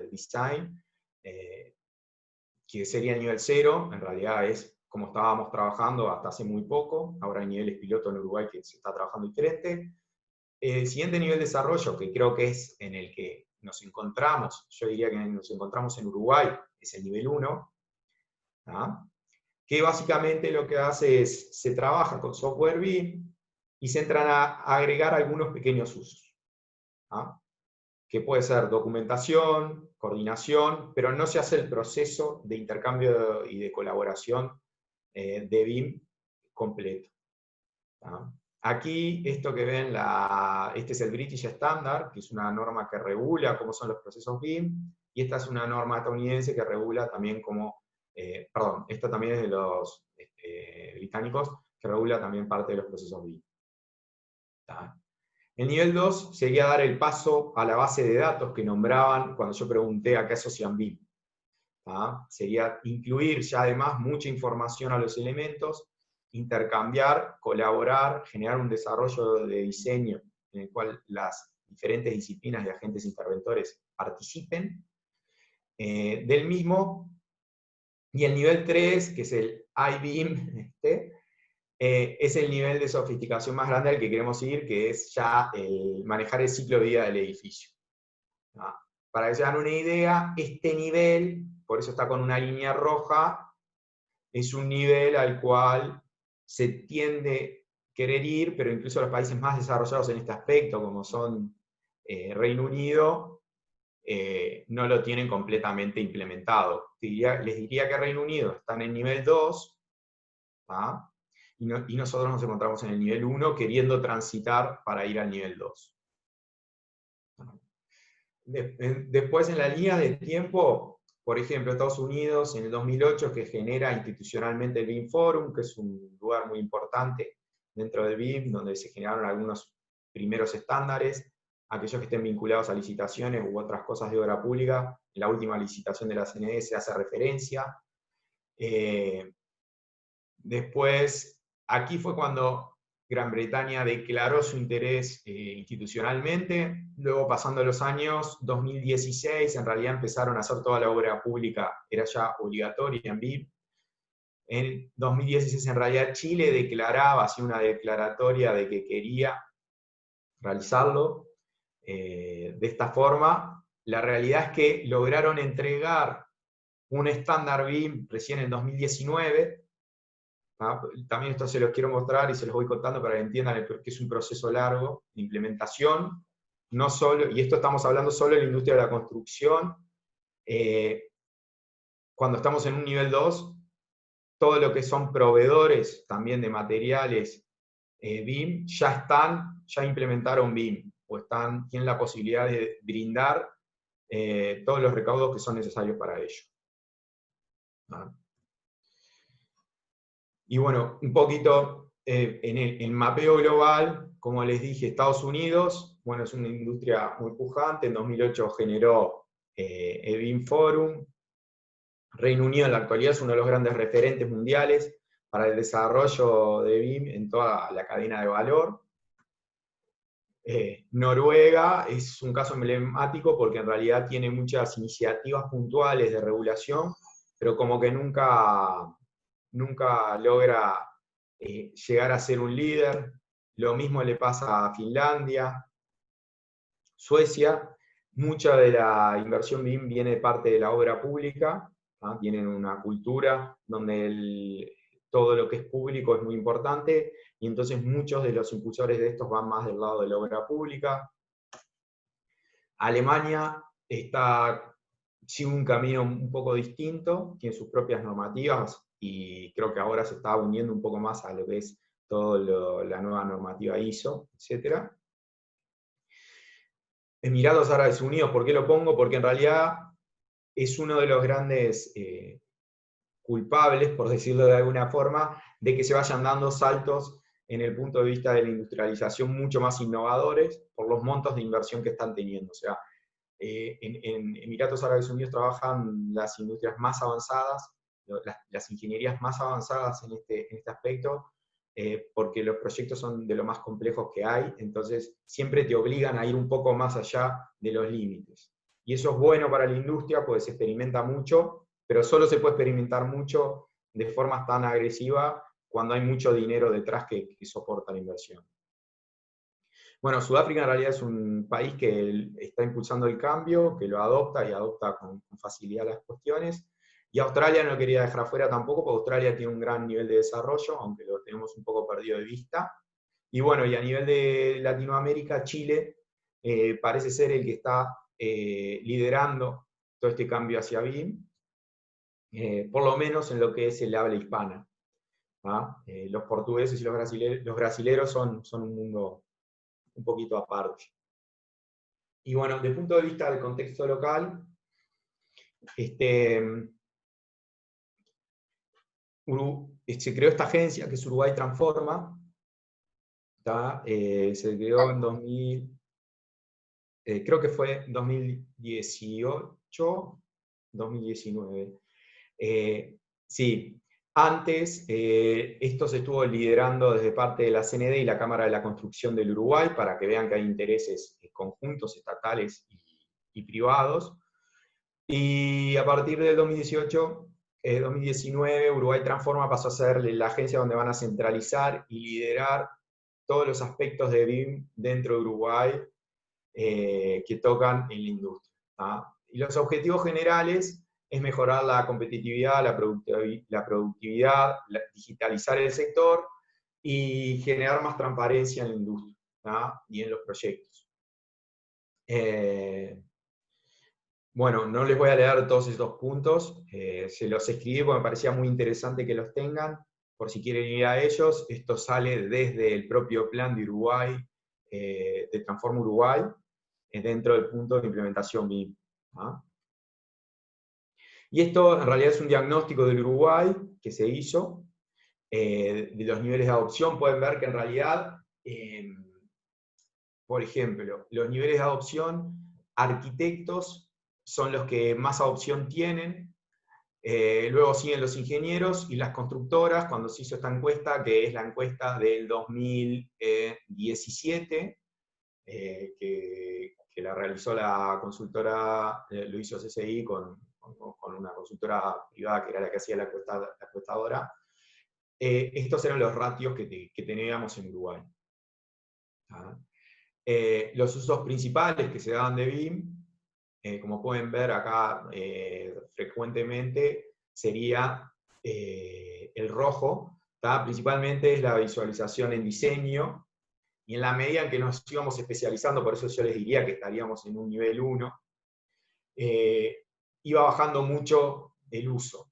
Design, que sería el nivel 0, en realidad es como estábamos trabajando hasta hace muy poco, ahora hay niveles piloto en Uruguay que se está trabajando diferente. El siguiente nivel de desarrollo, que creo que es en el que nos encontramos, yo diría que nos encontramos en Uruguay, es el nivel 1, que básicamente lo que hace es, se trabaja con software BIM y se entran a agregar algunos pequeños usos. Que puede ser documentación, coordinación, pero no se hace el proceso de intercambio y de colaboración de BIM completo. Aquí, esto que ven, este es el British Standard, que es una norma que regula cómo son los procesos BIM, y esta es una norma estadounidense que regula también cómo, esta también es británicos, que regula también parte de los procesos BIM. El nivel 2 sería dar el paso a la base de datos que nombraban cuando yo pregunté a qué asocian BIM. Sería incluir ya además mucha información a los elementos, intercambiar, colaborar, generar un desarrollo de diseño en el cual las diferentes disciplinas y agentes interventores participen del mismo. Y el nivel 3, que es el iBIM, es el nivel de sofisticación más grande al que queremos ir, que es ya manejar el ciclo de vida del edificio. Para que se hagan una idea, este nivel, por eso está con una línea roja, es un nivel al cual se tiende a querer ir, pero incluso los países más desarrollados en este aspecto, como son Reino Unido, no lo tienen completamente implementado. Les diría que Reino Unido está en el nivel 2, y nosotros nos encontramos en el nivel 1 queriendo transitar para ir al nivel 2. Después en la línea de tiempo, por ejemplo, Estados Unidos en el 2008 que genera institucionalmente el BIM Forum, que es un lugar muy importante dentro del BIM, donde se generaron algunos primeros estándares, aquellos que estén vinculados a licitaciones u otras cosas de obra pública. En la última licitación de la CNE se hace referencia. Después, aquí fue cuando Gran Bretaña declaró su interés institucionalmente. Luego, pasando los años, 2016, en realidad empezaron a hacer toda la obra pública, era ya obligatoria en BIM. En 2016, en realidad, Chile declaraba, hacía una declaratoria de que quería realizarlo de esta forma. La realidad es que lograron entregar un estándar BIM recién en 2019. También esto se los quiero mostrar y se los voy contando para que entiendan que es un proceso largo de implementación, no solo, y esto estamos hablando solo de la industria de la construcción. Cuando estamos en un nivel 2, todo lo que son proveedores también de materiales BIM, ya implementaron BIM, o tienen la posibilidad de brindar todos los recaudos que son necesarios para ello. Y bueno, un poquito en el mapeo global, como les dije, Estados Unidos, bueno, es una industria muy pujante, en 2008 generó el BIM Forum. Reino Unido en la actualidad es uno de los grandes referentes mundiales para el desarrollo de BIM en toda la cadena de valor. Noruega es un caso emblemático porque en realidad tiene muchas iniciativas puntuales de regulación, pero como que nunca logra llegar a ser un líder. Lo mismo le pasa a Finlandia, Suecia. Mucha de la inversión BIM viene de parte de la obra pública, tienen una cultura donde todo lo que es público es muy importante, y entonces muchos de los impulsores de estos van más del lado de la obra pública. Alemania sigue un camino un poco distinto, tiene sus propias normativas, y creo que ahora se está uniendo un poco más a lo que es toda la nueva normativa ISO, etc. Emiratos Árabes Unidos, ¿por qué lo pongo? Porque en realidad es uno de los grandes culpables, por decirlo de alguna forma, de que se vayan dando saltos en el punto de vista de la industrialización mucho más innovadores por los montos de inversión que están teniendo. O sea, en Emiratos Árabes Unidos trabajan las industrias más avanzadas, las ingenierías más avanzadas en este aspecto, porque los proyectos son de lo más complejos que hay, entonces siempre te obligan a ir un poco más allá de los límites. Y eso es bueno para la industria, porque se experimenta mucho, pero solo se puede experimentar mucho de forma tan agresiva cuando hay mucho dinero detrás que soporta la inversión. Bueno, Sudáfrica en realidad es un país que está impulsando el cambio, que lo adopta y adopta con facilidad las cuestiones. Y Australia no lo quería dejar afuera tampoco, porque Australia tiene un gran nivel de desarrollo, aunque lo tenemos un poco perdido de vista. Y bueno, y a nivel de Latinoamérica, Chile parece ser el que está liderando todo este cambio hacia BIM, por lo menos en lo que es el habla hispana. Los portugueses y los brasileros son un mundo un poquito aparte. Y bueno, desde el punto de vista del contexto local, se creó esta agencia que es Uruguay Transforma. Se creó en 2000, creo que fue 2018, 2019. Sí, antes esto se estuvo liderando desde parte de la CND y la Cámara de la Construcción del Uruguay, para que vean que hay intereses conjuntos estatales y privados. Y a partir del 2019, Uruguay Transforma pasó a ser la agencia donde van a centralizar y liderar todos los aspectos de BIM dentro de Uruguay que tocan en la industria. Y los objetivos generales es mejorar la competitividad, la productividad, digitalizar el sector y generar más transparencia en la industria y en los proyectos. Bueno, no les voy a leer todos estos puntos, se los escribí porque me parecía muy interesante que los tengan, por si quieren ir a ellos. Esto sale desde el propio plan de Uruguay, de Transforma Uruguay, dentro del punto de implementación BIM. Y esto en realidad es un diagnóstico del Uruguay que se hizo, de los niveles de adopción. Pueden ver que en realidad, por ejemplo, los niveles de adopción, arquitectos son los que más adopción tienen, luego siguen los ingenieros y las constructoras, cuando se hizo esta encuesta, que es la encuesta del 2017, que la realizó la consultora, lo hizo CCI con una consultora privada que era la que hacía la encuestadora. Estos eran los ratios que teníamos en Uruguay. Los usos principales que se daban de BIM, como pueden ver acá frecuentemente, sería el rojo, principalmente es la visualización en diseño, y en la medida en que nos íbamos especializando, por eso yo les diría que estaríamos en un nivel 1, iba bajando mucho el uso.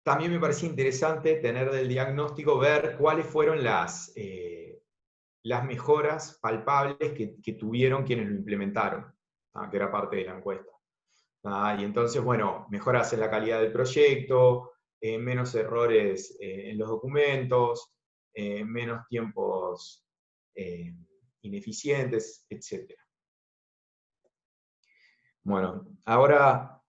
También me parecía interesante tener del diagnóstico, ver cuáles fueron las mejoras palpables que tuvieron quienes lo implementaron, que era parte de la encuesta. Y entonces, bueno, mejoras en la calidad del proyecto, menos errores en los documentos, menos tiempos ineficientes, etc. Bueno, ahora,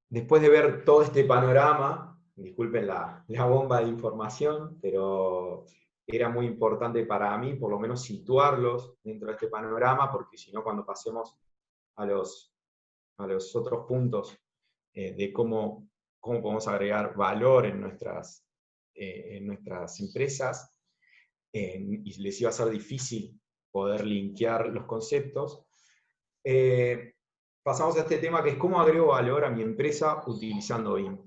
después de ver todo este panorama, disculpen la bomba de información, pero era muy importante para mí, por lo menos, situarlos dentro de este panorama, porque si no, cuando pasemos a los otros puntos de cómo podemos agregar valor en nuestras empresas, y les iba a ser difícil poder linkear los conceptos, pasamos a este tema que es cómo agrego valor a mi empresa utilizando BIM.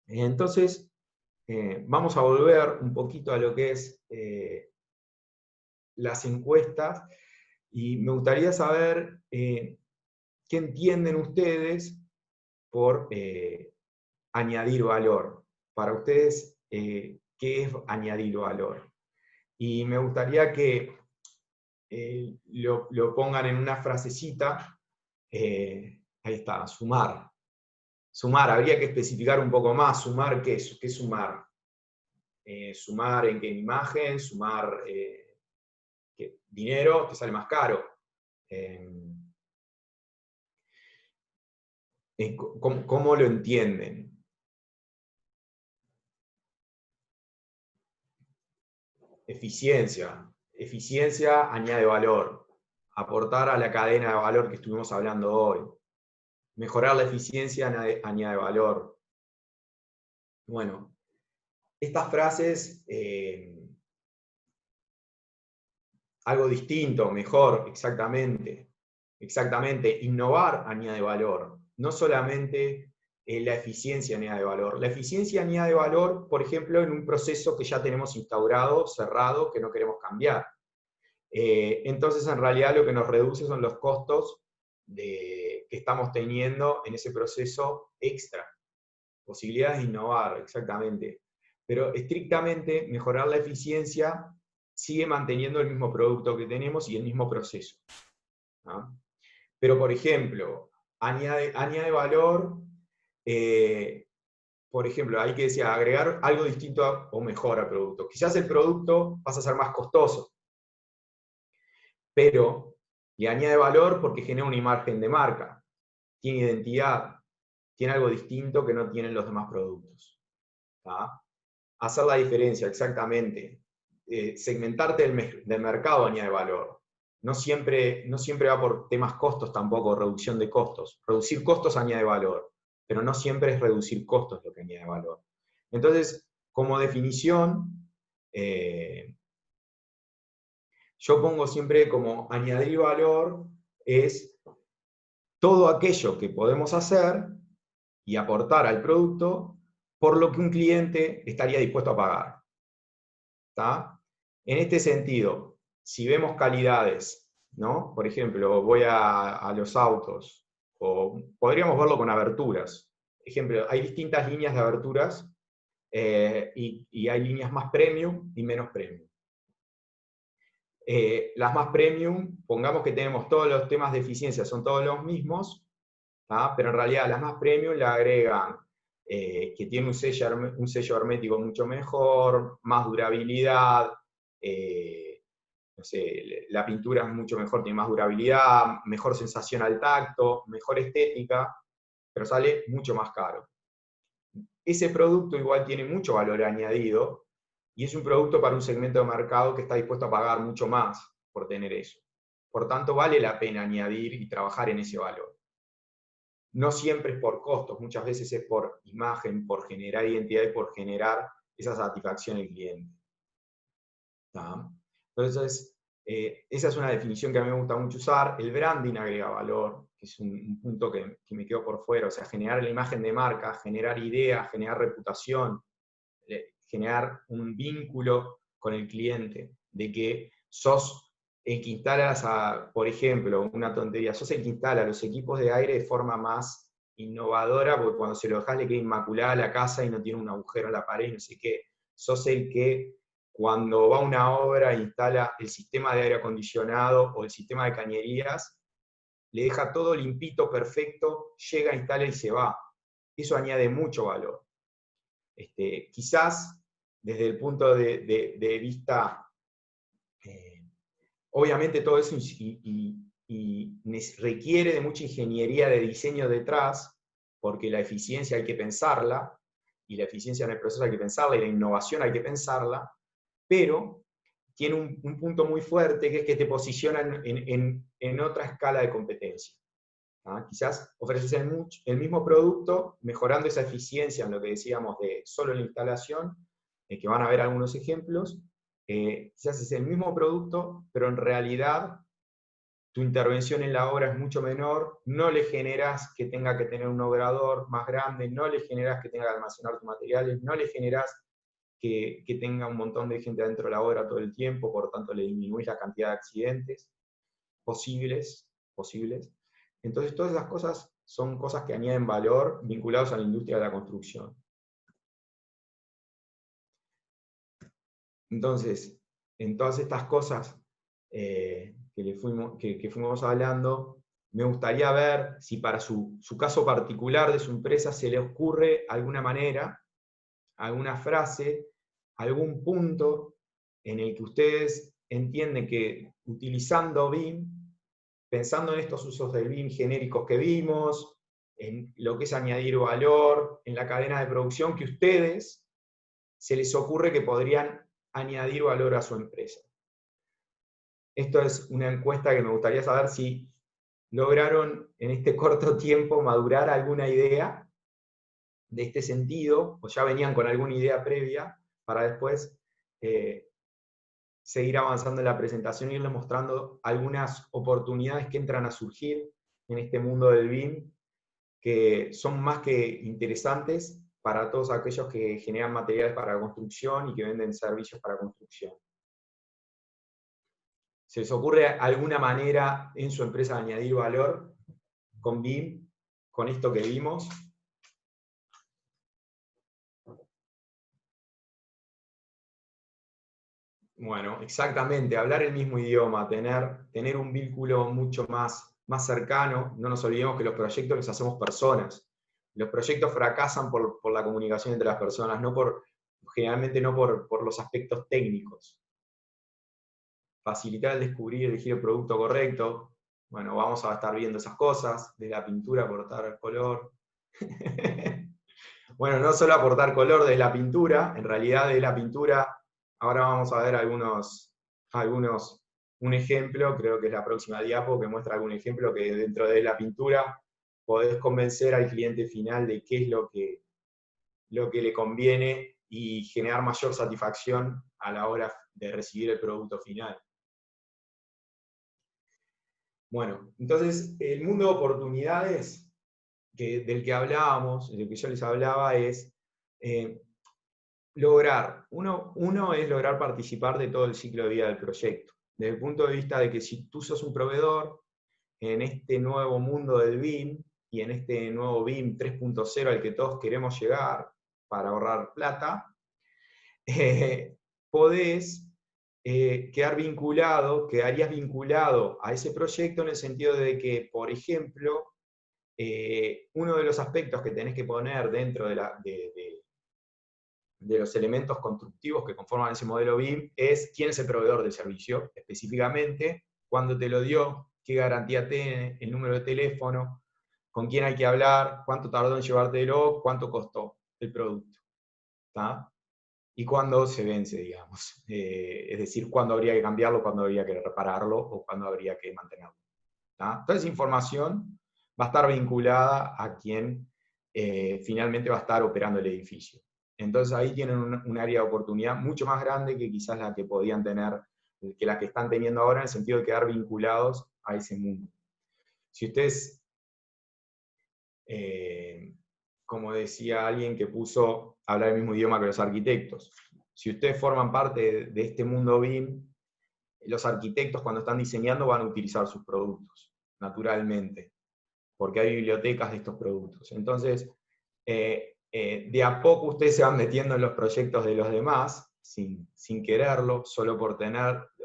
Entonces, vamos a volver un poquito a lo que es las encuestas, y me gustaría saber qué entienden ustedes por añadir valor. Para ustedes, ¿qué es añadir valor? Y me gustaría que lo pongan en una frasecita. Ahí está, sumar. Sumar, habría que especificar un poco más. Sumar, ¿qué es? ¿Qué es sumar? Sumar en qué imagen, sumar ¿qué? Dinero, que sale más caro. ¿Cómo lo entienden? Eficiencia. Eficiencia añade valor. Aportar a la cadena de valor que estuvimos hablando hoy. Mejorar la eficiencia añade valor. Bueno, estas frases, algo distinto, mejor, exactamente. Exactamente, innovar añade valor. No solamente la eficiencia añade valor. La eficiencia añade valor, por ejemplo, en un proceso que ya tenemos instaurado, cerrado, que no queremos cambiar. Entonces, en realidad, lo que nos reduce son los costos que estamos teniendo en ese proceso extra. Posibilidades de innovar, exactamente. Pero estrictamente, mejorar la eficiencia sigue manteniendo el mismo producto que tenemos y el mismo proceso. Pero, por ejemplo, añade valor, por ejemplo, hay que decir, agregar algo distinto o mejor al producto. Quizás el producto pasa a ser más costoso, pero le añade valor porque genera una imagen de marca, tiene identidad, tiene algo distinto que no tienen los demás productos. ¿Tá? Hacer la diferencia, exactamente. Segmentarte del mercado añade valor. No siempre va por temas costos tampoco, reducción de costos. Reducir costos añade valor, pero no siempre es reducir costos lo que añade valor. Entonces, como definición, yo pongo siempre como añadir valor es todo aquello que podemos hacer y aportar al producto por lo que un cliente estaría dispuesto a pagar. ¿Tá? En este sentido, si vemos calidades, ¿no? Por ejemplo, voy a los autos, o podríamos verlo con aberturas. Ejemplo, hay distintas líneas de aberturas y hay líneas más premium y menos premium. Las más premium, pongamos que tenemos todos los temas de eficiencia, son todos los mismos, ¿tá? Pero en realidad las más premium le agregan que tiene un sello hermético mucho mejor, más durabilidad, no sé, la pintura es mucho mejor, tiene más durabilidad, mejor sensación al tacto, mejor estética, pero sale mucho más caro. Ese producto igual tiene mucho valor añadido y es un producto para un segmento de mercado que está dispuesto a pagar mucho más por tener eso. Por tanto, vale la pena añadir y trabajar en ese valor. No siempre es por costos, muchas veces es por imagen, por generar identidad y por generar esa satisfacción al cliente. ¿Tá? Entonces, esa es una definición que a mí me gusta mucho usar. El branding agrega valor, que es un punto que me quedó por fuera, o sea, generar la imagen de marca, generar ideas, generar reputación, generar un vínculo con el cliente, de que sos el que instala, por ejemplo, una tontería, sos el que instala los equipos de aire de forma más innovadora, porque cuando se lo dejás le queda inmaculada la casa y no tiene un agujero en la pared, no sé qué. Sos el que cuando va a una obra e instala el sistema de aire acondicionado o el sistema de cañerías, le deja todo limpito, perfecto, llega, instala y se va. Eso añade mucho valor. Quizás desde el punto de vista, obviamente todo eso requiere de mucha ingeniería de diseño detrás, porque la eficiencia hay que pensarla, y la eficiencia en el proceso hay que pensarla, y la innovación hay que pensarla, pero tiene un punto muy fuerte que es que te posiciona en otra escala de competencia. ¿Ah? Quizás ofreces el mismo producto, mejorando esa eficiencia en lo que decíamos de solo la instalación, que van a ver algunos ejemplos. Quizás es el mismo producto, pero en realidad tu intervención en la obra es mucho menor, no le generas que tenga que tener un obrador más grande, no le generas que tenga que almacenar tus materiales, no le generas que tenga un montón de gente dentro de la obra todo el tiempo, por tanto le disminuís la cantidad de accidentes posibles. Entonces todas esas cosas son cosas que añaden valor vinculados a la industria de la construcción. Entonces, en todas estas cosas que fuimos hablando, me gustaría ver si para su caso particular de su empresa se le ocurre alguna manera, alguna frase, algún punto en el que ustedes entienden que utilizando BIM, pensando en estos usos del BIM genéricos que vimos, en lo que es añadir valor, en la cadena de producción, que ustedes se les ocurre que podrían añadir valor a su empresa. Esto es una encuesta que me gustaría saber si lograron en este corto tiempo madurar alguna idea de este sentido, o ya venían con alguna idea previa, para después seguir avanzando en la presentación y irles mostrando algunas oportunidades que entran a surgir en este mundo del BIM, que son más que interesantes para todos aquellos que generan materiales para construcción y que venden servicios para construcción. ¿Se les ocurre alguna manera en su empresa de añadir valor con BIM, con esto que vimos? Bueno, exactamente, hablar el mismo idioma, tener un vínculo mucho más más cercano, no nos olvidemos que los proyectos los hacemos personas. Los proyectos fracasan por la comunicación entre las personas, generalmente no por los aspectos técnicos. Facilitar el descubrir, elegir el producto correcto. Bueno, vamos a estar viendo esas cosas, de la pintura aportar el color. Bueno, no solo aportar color desde la pintura, en realidad de la pintura, ahora vamos a ver un ejemplo, creo que es la próxima diapo, que muestra algún ejemplo que dentro de la pintura podés convencer al cliente final de qué es lo que le conviene y generar mayor satisfacción a la hora de recibir el producto final. Bueno, entonces el mundo de oportunidades del que hablábamos, del que yo les hablaba, es lograr, uno es lograr participar de todo el ciclo de vida del proyecto, desde el punto de vista de que si tú sos un proveedor, en este nuevo mundo del BIM, y en este nuevo BIM 3.0 al que todos queremos llegar para ahorrar plata, podés quedarías vinculado a ese proyecto en el sentido de que, por ejemplo, uno de los aspectos que tenés que poner dentro de los elementos constructivos que conforman ese modelo BIM es quién es el proveedor del servicio, específicamente, cuándo te lo dio, qué garantía tiene, el número de teléfono, con quién hay que hablar, cuánto tardó en llevártelo, cuánto costó el producto. ¿Tá? Y cuándo se vence, digamos. Es decir, cuándo habría que cambiarlo, cuándo habría que repararlo o cuándo habría que mantenerlo. ¿Tá? Toda esa información va a estar vinculada a quien finalmente va a estar operando el edificio. Entonces ahí tienen un área de oportunidad mucho más grande que quizás la que podían tener, que la que están teniendo ahora, en el sentido de quedar vinculados a ese mundo. Si ustedes, como decía alguien que puso, hablar el mismo idioma que los arquitectos, si ustedes forman parte de este mundo BIM, los arquitectos cuando están diseñando van a utilizar sus productos, naturalmente, porque hay bibliotecas de estos productos. Entonces, de a poco ustedes se van metiendo en los proyectos de los demás, sin quererlo, solo por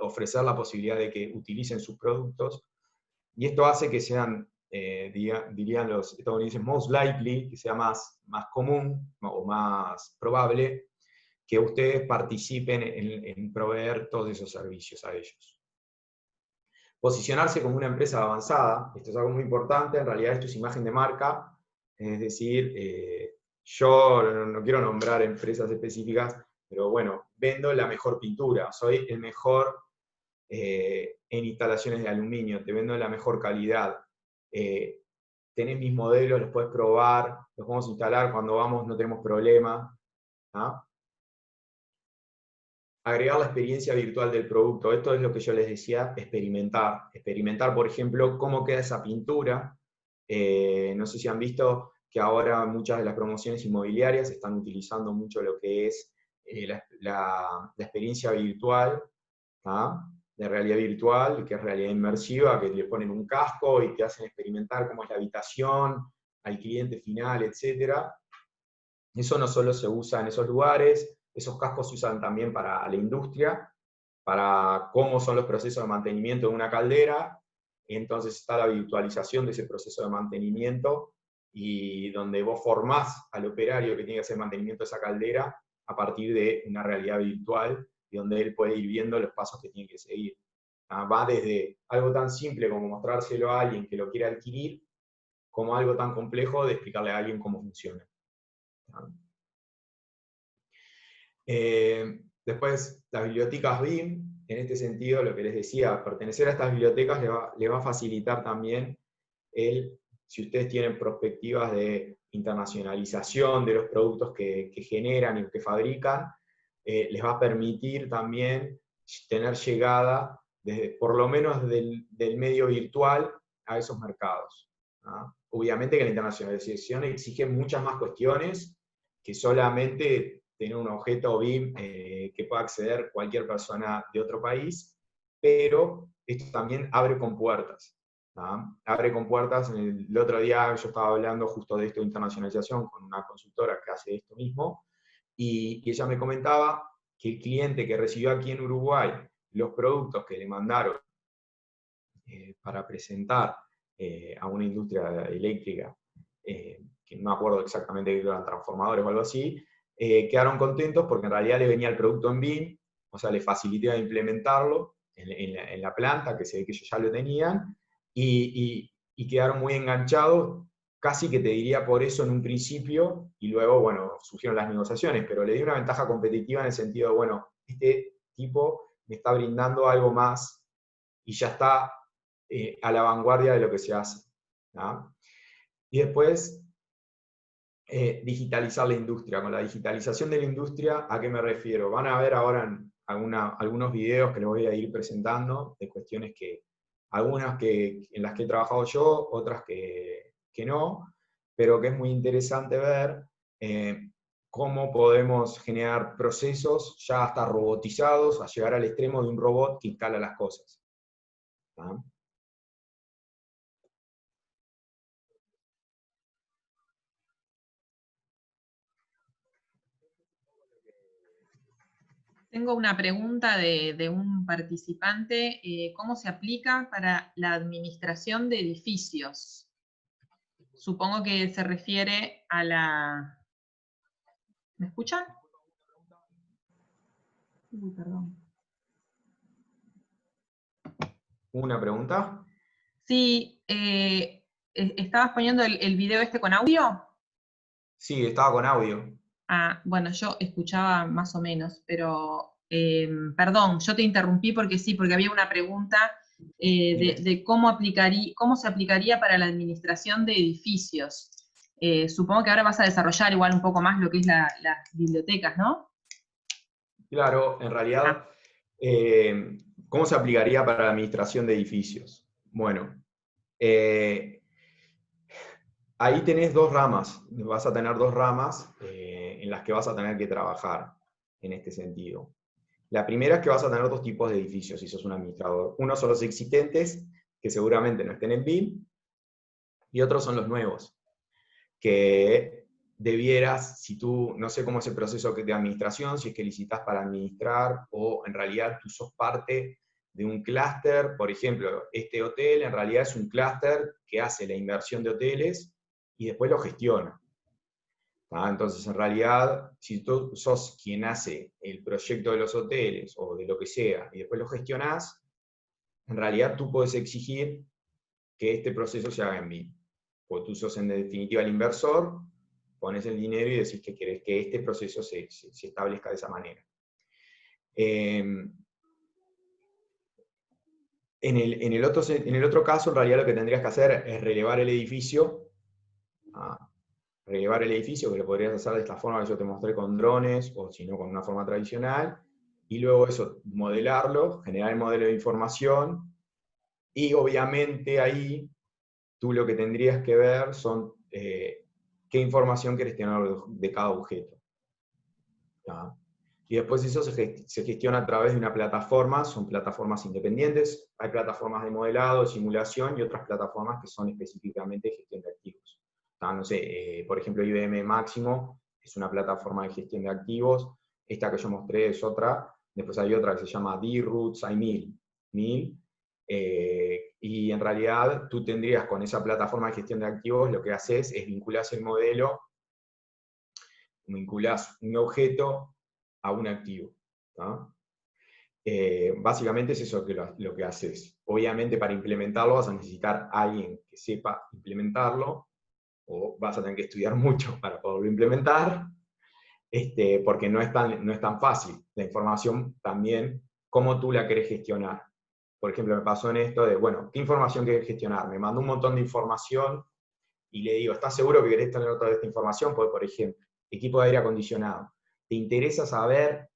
ofrecer la posibilidad de que utilicen sus productos, y esto hace que sean, dirían los estadounidenses, most likely, que sea más común o más probable que ustedes participen en proveer todos esos servicios a ellos. Posicionarse como una empresa avanzada, esto es algo muy importante, en realidad esto es imagen de marca, es decir, yo no quiero nombrar empresas específicas, pero bueno, vendo la mejor pintura, soy el mejor en instalaciones de aluminio, te vendo la mejor calidad, tenés mis modelos, los puedes probar, los podemos instalar, cuando vamos no tenemos problema. ¿Ah? Agregar la experiencia virtual del producto. Esto es lo que yo les decía, experimentar. Experimentar, por ejemplo, cómo queda esa pintura. No sé si han visto que ahora muchas de las promociones inmobiliarias están utilizando mucho lo que es la experiencia virtual, ¿tá? De realidad virtual, que es realidad inmersiva, que le ponen un casco y te hacen experimentar cómo es la habitación, al cliente final, etc. Eso no solo se usa en esos lugares, esos cascos se usan también para la industria, para cómo son los procesos de mantenimiento de una caldera, y entonces está la virtualización de ese proceso de mantenimiento, y donde vos formás al operario que tiene que hacer mantenimiento de esa caldera a partir de una realidad virtual, y donde él puede ir viendo los pasos que tiene que seguir. Va desde algo tan simple como mostrárselo a alguien que lo quiere adquirir, como algo tan complejo de explicarle a alguien cómo funciona. Después, las bibliotecas BIM, en este sentido, lo que les decía, pertenecer a estas bibliotecas les va a facilitar también si ustedes tienen perspectivas de internacionalización de los productos que generan y que fabrican, les va a permitir también tener llegada, por lo menos del medio virtual, a esos mercados. ¿Ah? Obviamente que la internacionalización exige muchas más cuestiones que solamente tener un objeto BIM que pueda acceder cualquier persona de otro país, pero esto también abre compuertas. ¿Ah? Abre compuertas. El otro día yo estaba hablando justo de esto de internacionalización con una consultora que hace esto mismo, y ella me comentaba que el cliente que recibió aquí en Uruguay los productos que le mandaron para presentar a una industria eléctrica, que no me acuerdo exactamente que eran transformadores o algo así, quedaron contentos porque en realidad le venía el producto en BIM, o sea, le facilitaba implementarlo en la planta, que se ve que ellos ya lo tenían, y quedaron muy enganchados, casi que te diría por eso en un principio, y luego, bueno, surgieron las negociaciones, pero le di una ventaja competitiva en el sentido de, bueno, este tipo me está brindando algo más y ya está a la vanguardia de lo que se hace, ¿no? Y después, digitalizar la industria. Con la digitalización de la industria, ¿a qué me refiero? Van a ver ahora algunos videos que les voy a ir presentando, de cuestiones que, algunas en las que he trabajado yo, otras que no, pero que es muy interesante ver cómo podemos generar procesos ya hasta robotizados, a llegar al extremo de un robot que instala las cosas, ¿no? Tengo una pregunta de un participante. ¿Cómo se aplica para la administración de edificios? Supongo que se refiere a la... ¿Me escuchan? Uy, perdón. ¿Una pregunta? Sí, ¿estabas poniendo el video este con audio? Sí, estaba con audio. Ah, bueno, yo escuchaba más o menos, pero perdón, yo te interrumpí porque sí, porque había una pregunta de cómo se aplicaría para la administración de edificios. Supongo que ahora vas a desarrollar igual un poco más lo que es las bibliotecas, ¿no? Claro, en realidad, Ah, ¿cómo se aplicaría para la administración de edificios? Bueno, eh, ahí tenés dos ramas, vas a tener dos ramas en las que vas a tener que trabajar en este sentido. La primera es que vas a tener dos tipos de edificios si sos un administrador. Uno son los existentes, que seguramente no estén en BIM, y otros son los nuevos, que debieras, si tú, no sé cómo es el proceso de administración, si es que licitas para administrar o en realidad tú sos parte de un clúster, por ejemplo, este hotel en realidad es un clúster que hace la inversión de hoteles y después lo gestiona. Entonces, en realidad, si tú sos quien hace el proyecto de los hoteles o de lo que sea y después lo gestionás, en realidad tú puedes exigir que este proceso se haga en BIM. Porque tú sos en definitiva el inversor, pones el dinero y decís que querés que este proceso se establezca de esa manera. En el otro caso, en realidad lo que tendrías que hacer es relevar el edificio, que lo podrías hacer de esta forma que yo te mostré con drones, o si no con una forma tradicional, y luego eso, modelarlo, generar el modelo de información, y obviamente ahí tú lo que tendrías que ver son qué información querés tener de cada objeto. ¿Tá? Y después eso se gestiona a través de una plataforma, son plataformas independientes, hay plataformas de modelado, de simulación y otras plataformas que son específicamente de gestión de activos. ¿Tá? No sé, por ejemplo, IBM Máximo es una plataforma de gestión de activos, esta que yo mostré es otra, después hay otra que se llama D-Roots, hay 1000, y en realidad tú tendrías con esa plataforma de gestión de activos, lo que haces es vincular el modelo, vinculás un objeto a un activo. Básicamente es eso lo que haces. Obviamente para implementarlo vas a necesitar a alguien que sepa implementarlo, o vas a tener que estudiar mucho para poderlo implementar, porque no es tan fácil. La información también, cómo tú la querés gestionar. Por ejemplo, me pasó en esto de, bueno, ¿qué información querés gestionar? Me mandó un montón de información y le digo, ¿estás seguro que querés tener toda esta información? Pues, por ejemplo, equipo de aire acondicionado. ¿Te interesa saber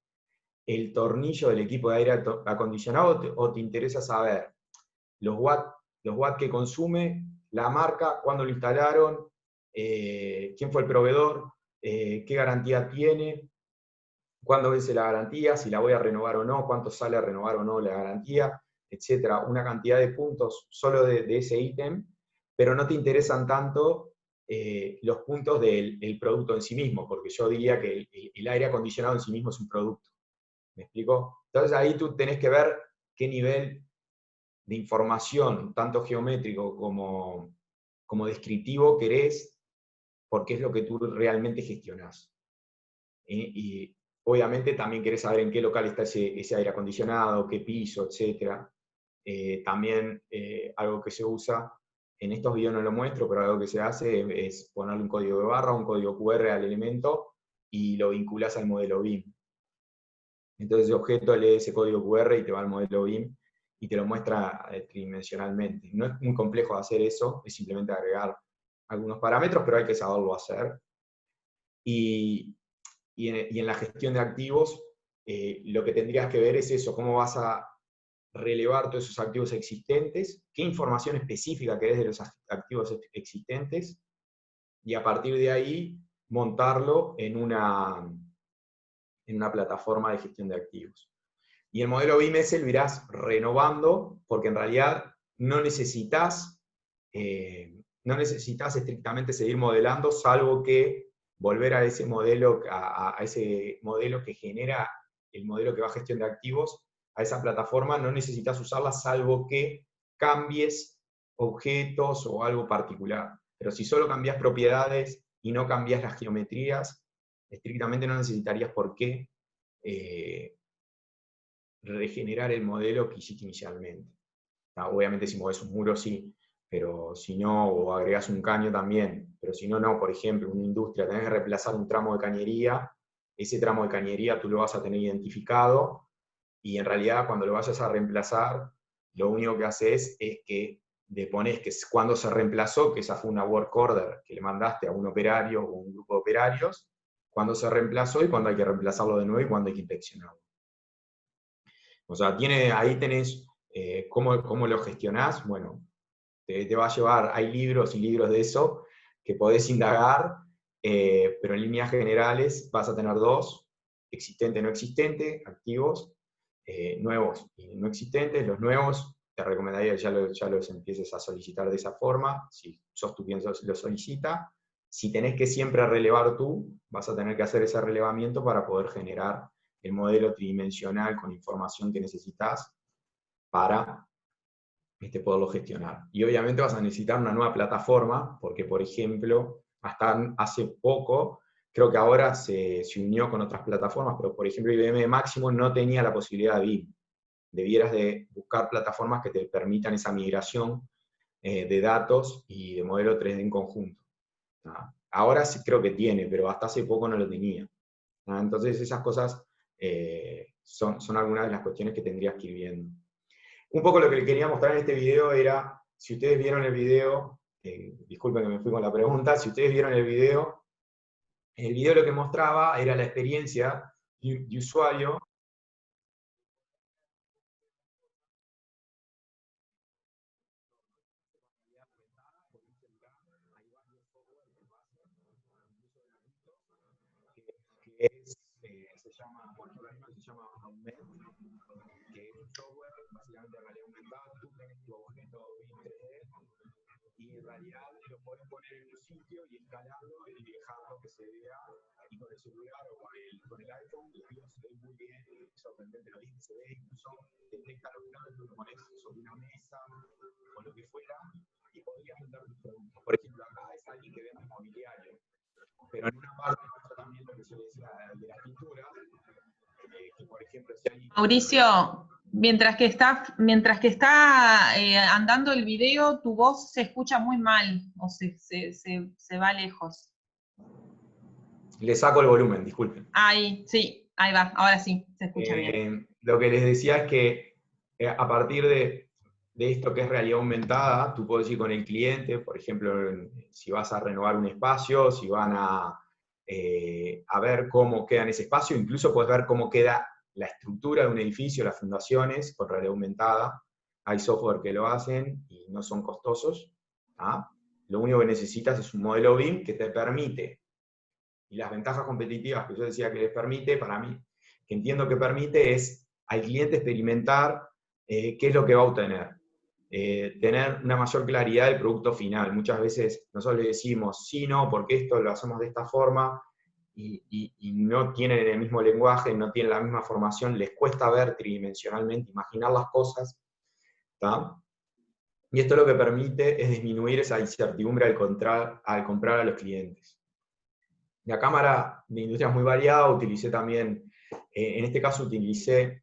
el tornillo del equipo de aire acondicionado o te interesa saber los watts que consume, la marca, cuándo lo instalaron, quién fue el proveedor, qué garantía tiene, cuándo vence la garantía, si la voy a renovar o no, cuánto sale a renovar o no la garantía, etcétera? Una cantidad de puntos solo de ese ítem, pero no te interesan tanto los puntos del producto en sí mismo, porque yo diría que el aire acondicionado en sí mismo es un producto. ¿Me explico? Entonces ahí tú tenés que ver qué nivel de información, tanto geométrico como descriptivo, querés, porque es lo que tú realmente gestionás. Y obviamente también querés saber en qué local está ese aire acondicionado, qué piso, etc. También algo que se usa, en estos videos no lo muestro, pero algo que se hace es ponerle un código de barra, un código QR al elemento, y lo vinculás al modelo BIM. Entonces el objeto lee ese código QR y te va al modelo BIM y te lo muestra tridimensionalmente. No es muy complejo hacer eso, es simplemente agregar algunos parámetros, pero hay que saberlo hacer. Y en la gestión de activos, lo que tendrías que ver es eso, cómo vas a relevar todos esos activos existentes, qué información específica querés de los activos existentes, y a partir de ahí montarlo en una plataforma de gestión de activos. Y el modelo BIM ese lo irás renovando, porque en realidad no necesitas estrictamente seguir modelando, salvo que volver a ese modelo que genera el modelo que va a gestión de activos, a esa plataforma, no necesitas usarla, salvo que cambies objetos o algo particular. Pero si solo cambias propiedades y no cambias las geometrías, estrictamente no necesitarías por qué regenerar el modelo que hiciste inicialmente. Obviamente si mueves un muro sí, pero si no, o agregás un caño también, pero si no, no. Por ejemplo, en una industria tenés que reemplazar un tramo de cañería, ese tramo de cañería tú lo vas a tener identificado, y en realidad cuando lo vayas a reemplazar, lo único que haces es que le pones que cuando se reemplazó, que esa fue una work order que le mandaste a un operario o un grupo de operarios, cuando se reemplazó y cuando hay que reemplazarlo de nuevo y cuando hay que inspeccionarlo. O sea, ahí tenés cómo lo gestionás. Bueno, te va a llevar, hay libros y libros de eso que podés indagar, pero en líneas generales vas a tener dos: existente, no existente, activos, nuevos y no existentes. Los nuevos te recomendaría que ya los empieces a solicitar de esa forma, si sos tú quien lo solicita. Si tenés que siempre relevar tú, vas a tener que hacer ese relevamiento para poder generar el modelo tridimensional con información que necesitas para poderlo gestionar. Y obviamente vas a necesitar una nueva plataforma, porque por ejemplo, hasta hace poco, creo que ahora se unió con otras plataformas, pero por ejemplo IBM Máximo no tenía la posibilidad de BIM. Debieras de buscar plataformas que te permitan esa migración de datos y de modelo 3D en conjunto. Ahora sí creo que tiene, pero hasta hace poco no lo tenía. Entonces esas cosas son algunas de las cuestiones que tendrías que ir viendo. Un poco lo que les quería mostrar en este video era, si ustedes vieron el video, disculpen que me fui con la pregunta, si ustedes vieron el video lo que mostraba era la experiencia de usuario. Se llama Aument, que es un software básicamente de realidad aumentada. Tú tenés tu objeto BIM 3D y en realidad lo podés poner en un sitio y escalarlo y dejarlo que se vea, y con el celular o con el iPhone el video se ve muy bien, es sorprendente lo bien que se ve, incluso detecta los planos, tú lo pones sobre una mesa o lo que fuera y podrías vender tus productos. Por ejemplo, acá es alguien que vende mobiliario, pero en una parte muestra también lo que se decía de la pintura, que por ejemplo si alguien... Mauricio, mientras que está andando el video, tu voz se escucha muy mal, o se va lejos. Le saco el volumen, disculpen. Ahí, sí, ahí va, ahora sí, se escucha bien. Lo que les decía es que a partir de esto que es realidad aumentada, tú puedes ir con el cliente, por ejemplo, si vas a renovar un espacio, si van a ver cómo queda en ese espacio, incluso puedes ver cómo queda la estructura de un edificio, las fundaciones, con realidad aumentada. Hay software que lo hacen y no son costosos. Lo único que necesitas es un modelo BIM que te permite, y las ventajas competitivas que yo decía que les permite, para mí, que entiendo que permite, es al cliente experimentar qué es lo que va a obtener. Tener una mayor claridad del producto final. Muchas veces nosotros le decimos, sí, no, porque esto lo hacemos de esta forma, y no tienen el mismo lenguaje, no tienen la misma formación, les cuesta ver tridimensionalmente, imaginar las cosas, ¿tá? Y esto lo que permite es disminuir esa incertidumbre al comprar a los clientes. La cámara de industria es muy variada, utilicé también, en este caso utilicé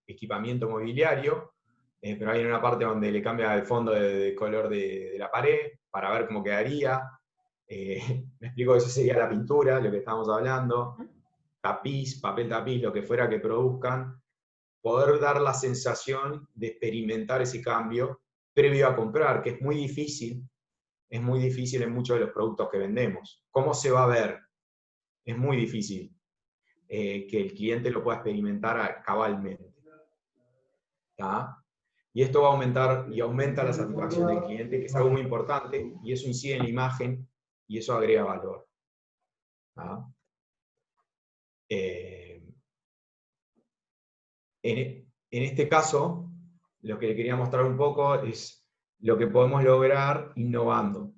equipamiento mobiliario, pero hay una parte donde le cambia el fondo de color de la pared para ver cómo quedaría. Me explico que eso sería la pintura, lo que estábamos hablando, tapiz, papel tapiz, lo que fuera que produzcan, poder dar la sensación de experimentar ese cambio previo a comprar, que es muy difícil en muchos de los productos que vendemos. ¿Cómo se va a ver? Es muy difícil que el cliente lo pueda experimentar cabalmente. ¿Tá? Y esto va a aumentar y aumenta la satisfacción del cliente, que es algo muy importante, y eso incide en la imagen y eso agrega valor. ¿Tá? En este caso, lo que le quería mostrar un poco es lo que podemos lograr innovando.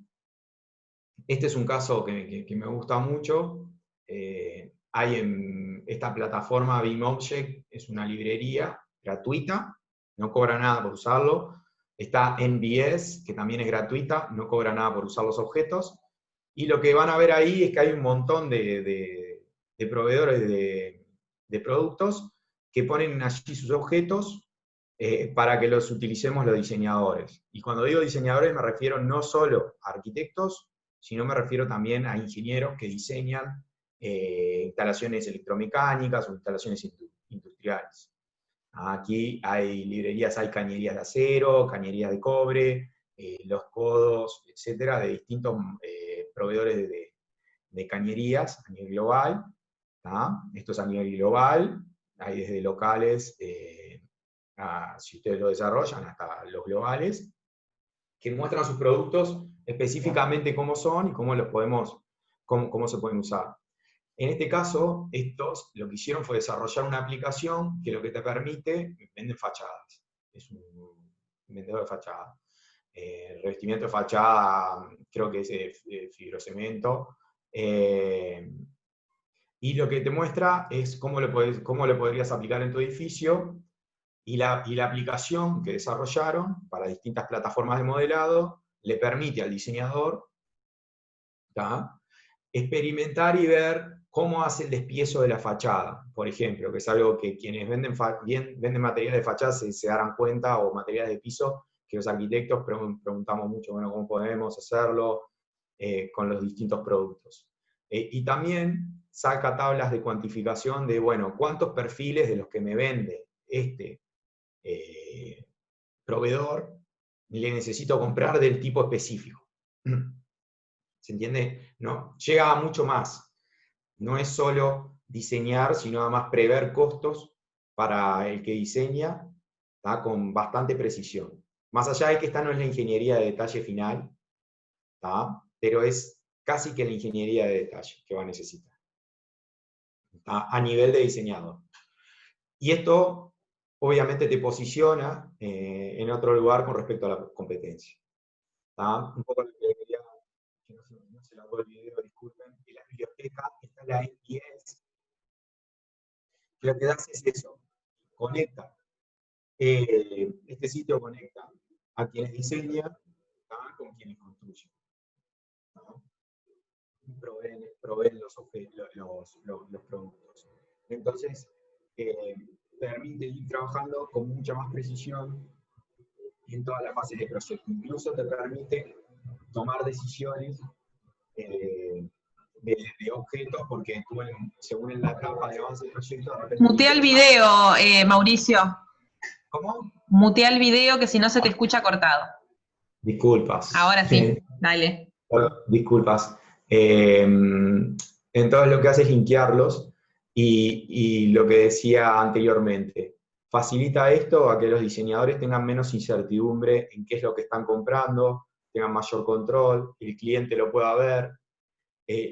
Este es un caso que me gusta mucho. Hay en esta plataforma BIMobject, es una librería gratuita, no cobra nada por usarlo. Está NBS, que también es gratuita, no cobra nada por usar los objetos. Y lo que van a ver ahí es que hay un montón de proveedores de productos que ponen allí sus objetos para que los utilicemos los diseñadores. Y cuando digo diseñadores me refiero no solo a arquitectos, sino me refiero también a ingenieros que diseñan instalaciones electromecánicas o instalaciones industriales. Aquí hay librerías, hay cañerías de acero, cañerías de cobre, los codos, etcétera, de distintos proveedores de cañerías a nivel global. Esto es a nivel global, hay desde locales, si ustedes lo desarrollan, hasta los globales, que muestran sus productos específicamente cómo son y cómo se pueden usar. En este caso, estos lo que hicieron fue desarrollar una aplicación que lo que te permite, venden fachadas, es un vendedor de fachadas. Revestimiento de fachada, creo que es fibrocemento. Y lo que te muestra es cómo lo podrías aplicar en tu edificio, y la aplicación que desarrollaron para distintas plataformas de modelado le permite al diseñador, ¿tá?, experimentar y ver cómo hace el despiezo de la fachada, por ejemplo, que es algo que quienes venden materiales de fachada se darán cuenta, o materiales de piso, que los arquitectos preguntamos mucho, bueno, cómo podemos hacerlo con los distintos productos. Y también saca tablas de cuantificación de, bueno, cuántos perfiles de los que me vende este proveedor le necesito comprar del tipo específico. ¿Se entiende? ¿No? Llega a mucho más. No es solo diseñar, sino además prever costos para el que diseña, ¿tá?, con bastante precisión. Más allá de que esta no es la ingeniería de detalle final, ¿tá?, pero es casi que la ingeniería de detalle que va a necesitar, ¿tá?, a nivel de diseñador. Y esto obviamente te posiciona en otro lugar con respecto a la competencia. ¿Tá? Un poco lo que quería, que no se largó el video, disculpen, en la biblioteca está la NBS, que lo que hace es eso, conecta, este sitio conecta a quienes diseñan, ¿tá?, con quienes construyen, ¿tá?, y proveen los productos. Entonces, permite ir trabajando con mucha más precisión en todas las fases de proyecto. Incluso te permite tomar decisiones de objetos, porque tú, según en la etapa de avance del proyecto... Mutea el video, Mauricio. ¿Cómo? Mutea el video, que si no se te escucha cortado. Disculpas. Ahora sí, dale. Disculpas. Entonces lo que hace es linkearlos, y lo que decía anteriormente, facilita esto a que los diseñadores tengan menos incertidumbre en qué es lo que están comprando, tengan mayor control, el cliente lo pueda ver,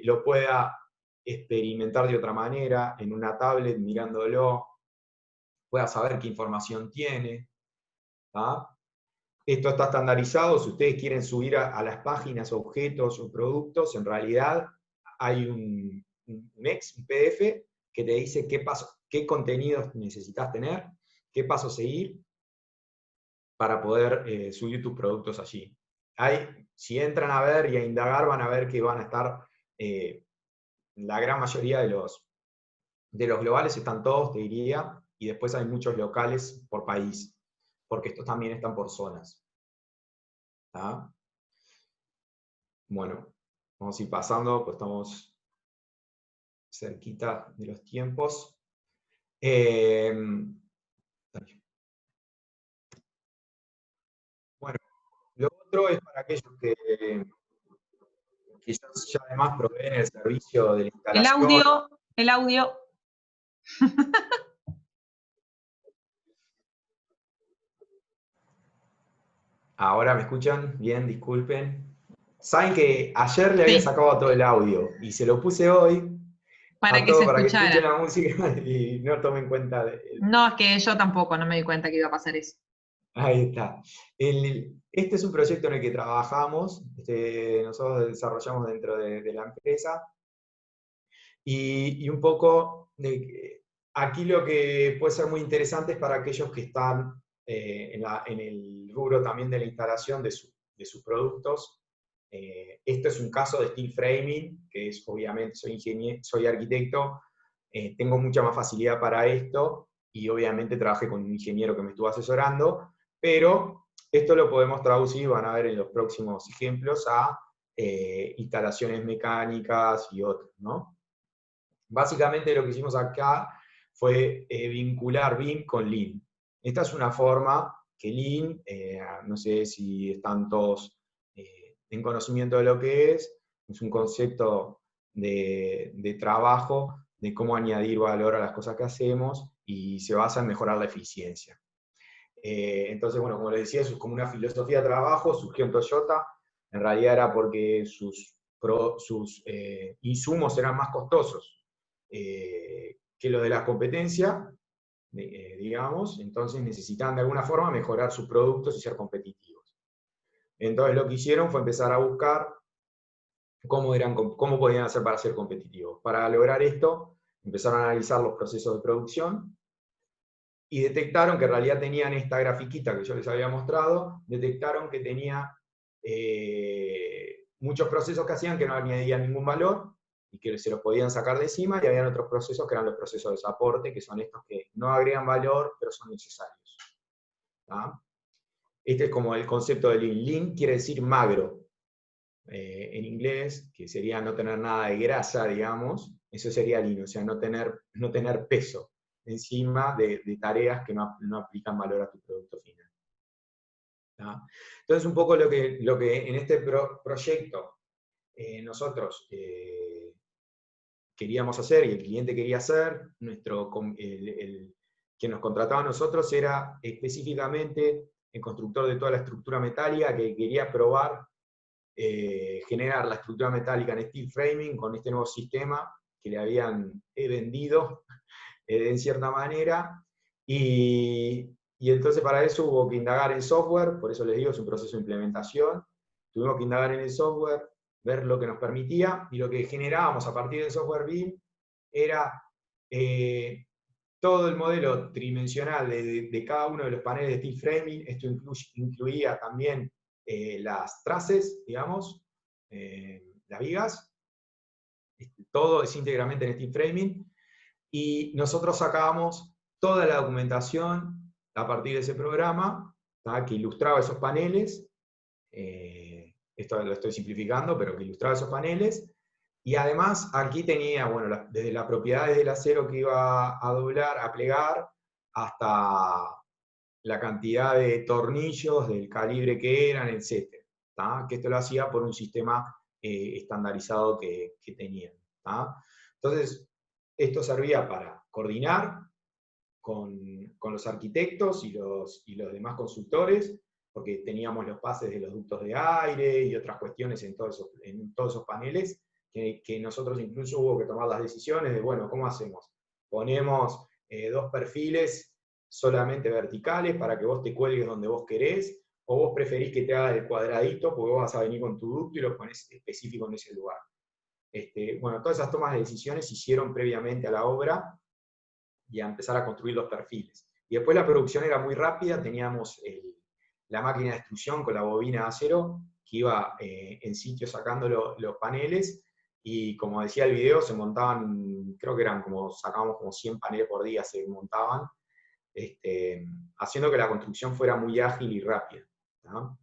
lo pueda experimentar de otra manera, en una tablet mirándolo, pueda saber qué información tiene. ¿Tá? Esto está estandarizado. Si ustedes quieren subir a las páginas objetos o productos, en realidad hay un PDF que te dice qué contenidos necesitas tener, qué paso seguir, para poder subir tus productos allí. Si entran a ver y a indagar, van a ver que van a estar, la gran mayoría de los globales están todos, te diría, y después hay muchos locales por país, porque estos también están por zonas. ¿Tá? Bueno, vamos a ir pasando, pues estamos cerquita de los tiempos. Bueno, lo otro es para aquellos que ya además proveen el servicio de la instalación. El audio. Ahora me escuchan, bien, disculpen. Saben que ayer le había sacado todo el audio y se lo puse hoy para a que todo se para que escuchara. escuchen la música y no tomen cuenta de... No, es que yo tampoco, no me di cuenta que iba a pasar eso. Ahí está. Este es un proyecto en el que trabajamos, nosotros desarrollamos dentro de la empresa, y un poco aquí lo que puede ser muy interesante es para aquellos que están en el rubro también de la instalación de sus productos. Esto es un caso de steel framing, que es obviamente, soy ingeniero, soy arquitecto, tengo mucha más facilidad para esto, y obviamente trabajé con un ingeniero que me estuvo asesorando, pero esto lo podemos traducir, van a ver en los próximos ejemplos, a instalaciones mecánicas y otros, ¿no? Básicamente lo que hicimos acá fue vincular BIM con Lean. Esta es una forma que Lean, no sé si están todos en conocimiento de lo que es un concepto de trabajo, de cómo añadir valor a las cosas que hacemos, y se basa en mejorar la eficiencia. Entonces, bueno, como les decía, eso es como una filosofía de trabajo, surgió en Toyota, en realidad era porque sus insumos eran más costosos que lo de la competencia, digamos, entonces necesitaban de alguna forma mejorar sus productos y ser competitivos. Entonces lo que hicieron fue empezar a buscar cómo podían hacer para ser competitivos. Para lograr esto, empezaron a analizar los procesos de producción, y detectaron que en realidad tenían esta grafiquita que yo les había mostrado, detectaron que tenía muchos procesos que hacían que no añadían ningún valor, y que se los podían sacar de encima, y habían otros procesos que eran los procesos de soporte, que son estos que no agregan valor, pero son necesarios. ¿Tá? Este es como el concepto de Lean. Lean quiere decir magro, en inglés, que sería no tener nada de grasa, digamos. Eso sería Lean, o sea, no tener peso encima de tareas que no aplican valor a tu producto final. ¿Tá? Entonces, un poco lo que en este proyecto nosotros queríamos hacer, y el cliente quería hacer, el que nos contrataba a nosotros era específicamente el constructor de toda la estructura metálica, que quería probar generar la estructura metálica en steel framing con este nuevo sistema que le habían vendido en cierta manera, y entonces para eso hubo que indagar en software, por eso les digo, es un proceso de implementación. Tuvimos que indagar en el software, ver lo que nos permitía, y lo que generábamos a partir del software BIM era todo el modelo tridimensional de cada uno de los paneles de steel framing. Esto incluía también las traces, digamos, las vigas, todo es íntegramente en steel framing, y nosotros sacábamos toda la documentación a partir de ese programa, ¿tá? Que ilustraba esos paneles, esto lo estoy simplificando, pero que ilustraba esos paneles, y además aquí tenía, bueno, desde las propiedades del acero que iba a doblar, a plegar, hasta la cantidad de tornillos, del calibre que eran, etc. ¿Tá? Que esto lo hacía por un sistema estandarizado que tenían. ¿Tá? Entonces, esto servía para coordinar con los arquitectos y los demás consultores, porque teníamos los pases de los ductos de aire y otras cuestiones en todos esos paneles, que nosotros incluso hubo que tomar las decisiones de, bueno, ¿cómo hacemos? Ponemos dos perfiles solamente verticales para que vos te cuelgues donde vos querés, o vos preferís que te haga el cuadradito porque vos vas a venir con tu ducto y lo pones específico en ese lugar. Bueno, todas esas tomas de decisiones se hicieron previamente a la obra y a empezar a construir los perfiles. Y después la producción era muy rápida, teníamos la máquina de extrusión con la bobina de acero, que iba en sitio sacando los paneles, y como decía el video, se montaban, creo que eran como, sacábamos como 100 paneles por día, se montaban, haciendo que la construcción fuera muy ágil y rápida, ¿no?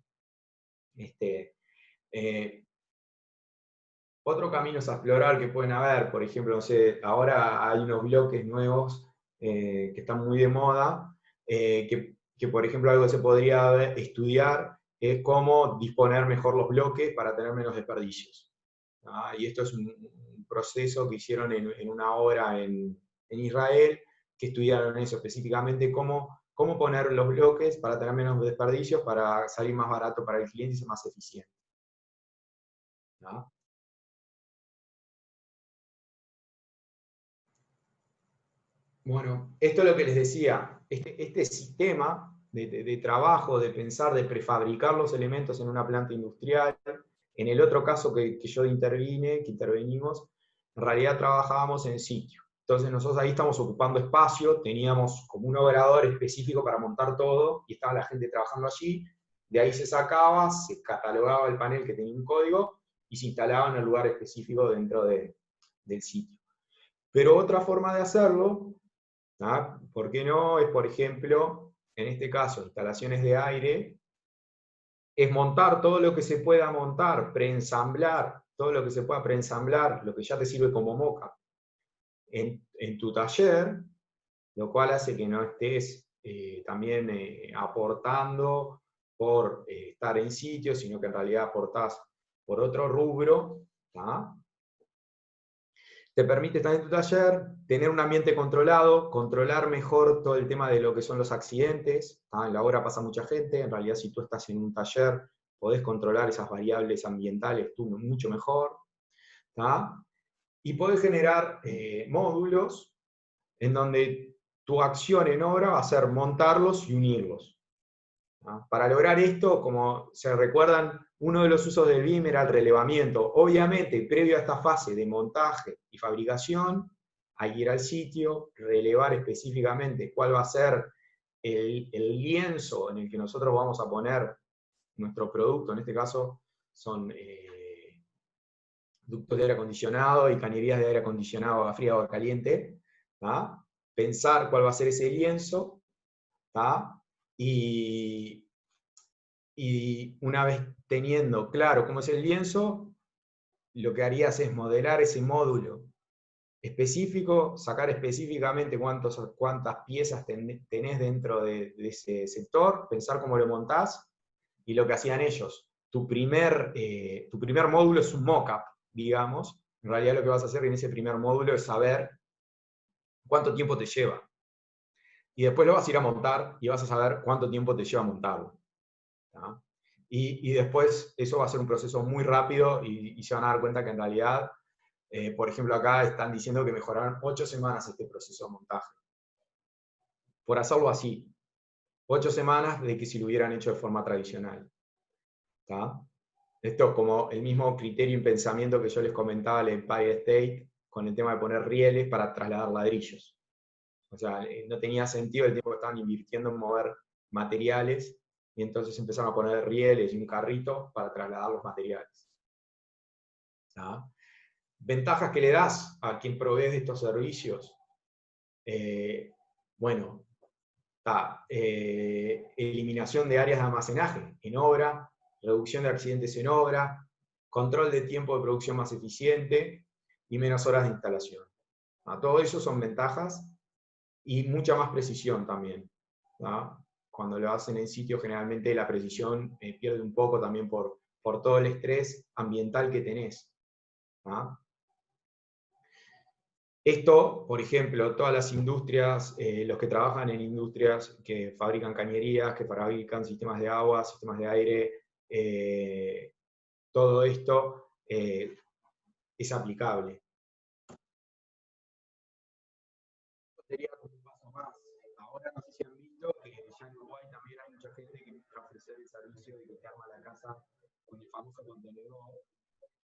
Otros caminos a explorar que pueden haber, por ejemplo, no sé, ahora hay unos bloques nuevos que están muy de moda, que, por ejemplo algo que se podría estudiar es cómo disponer mejor los bloques para tener menos desperdicios. Y esto es un proceso que hicieron en una obra en Israel, que estudiaron eso específicamente, cómo poner los bloques para tener menos desperdicios, para salir más barato para el cliente y ser más eficiente. ¿No? Bueno, esto es lo que les decía, este sistema de trabajo, de pensar, de prefabricar los elementos en una planta industrial. En el otro caso que yo intervenimos, en realidad trabajábamos en sitio. Entonces nosotros ahí estamos ocupando espacio, teníamos como un obrador específico para montar todo, y estaba la gente trabajando allí, de ahí se sacaba, se catalogaba el panel que tenía un código, y se instalaba en el lugar específico dentro del sitio. Pero otra forma de hacerlo, ¿por qué no? Es, por ejemplo, en este caso, instalaciones de aire, es montar todo lo que se pueda montar, preensamblar, todo lo que se pueda preensamblar, lo que ya te sirve como mock-up, en tu taller, lo cual hace que no estés también aportando por estar en sitio, sino que en realidad aportás por otro rubro, ¿tá? Te permite estar en tu taller, tener un ambiente controlado, controlar mejor todo el tema de lo que son los accidentes. En la obra pasa mucha gente, en realidad si tú estás en un taller, podés controlar esas variables ambientales tú mucho mejor. Y podés generar módulos en donde tu acción en obra va a ser montarlos y unirlos. Para lograr esto, como se recuerdan, uno de los usos del BIM era el relevamiento. Obviamente, previo a esta fase de montaje y fabricación, hay que ir al sitio, relevar específicamente cuál va a ser el lienzo en el que nosotros vamos a poner nuestro producto. En este caso son ductos de aire acondicionado y cañerías de aire acondicionado a frío o a caliente. Pensar cuál va a ser ese lienzo. Y una vez teniendo claro cómo es el lienzo, lo que harías es modelar ese módulo específico, sacar específicamente cuántas piezas tenés dentro de ese sector, pensar cómo lo montás, y lo que hacían ellos. Tu primer módulo es un mock-up, digamos. En realidad lo que vas a hacer en ese primer módulo es saber cuánto tiempo te lleva. Y después lo vas a ir a montar y vas a saber cuánto tiempo te lleva montarlo. Y después eso va a ser un proceso muy rápido y se van a dar cuenta que en realidad, por ejemplo, acá están diciendo que mejoraron 8 semanas este proceso de montaje. Por hacerlo así. 8 semanas de que si lo hubieran hecho de forma tradicional. Esto es como el mismo criterio y pensamiento que yo les comentaba al Empire State con el tema de poner rieles para trasladar ladrillos. O sea, no tenía sentido el tiempo que estaban invirtiendo en mover materiales, y entonces empezaron a poner rieles y un carrito para trasladar los materiales. Ventajas que le das a quien provee de estos servicios. Bueno, eliminación de áreas de almacenaje en obra, reducción de accidentes en obra, control de tiempo de producción más eficiente y menos horas de instalación. Todo eso son ventajas y mucha más precisión también. Cuando lo hacen en sitio, generalmente la precisión pierde un poco también por todo el estrés ambiental que tenés. Esto, por ejemplo, todas las industrias, los que trabajan en industrias que fabrican cañerías, que fabrican sistemas de agua, sistemas de aire, todo esto es aplicable. Sería un paso más. Ahora no sé si han visto que ya en Uruguay también hay mucha gente que empieza a ofrecer el servicio de que te arma la casa con el famoso contenedor,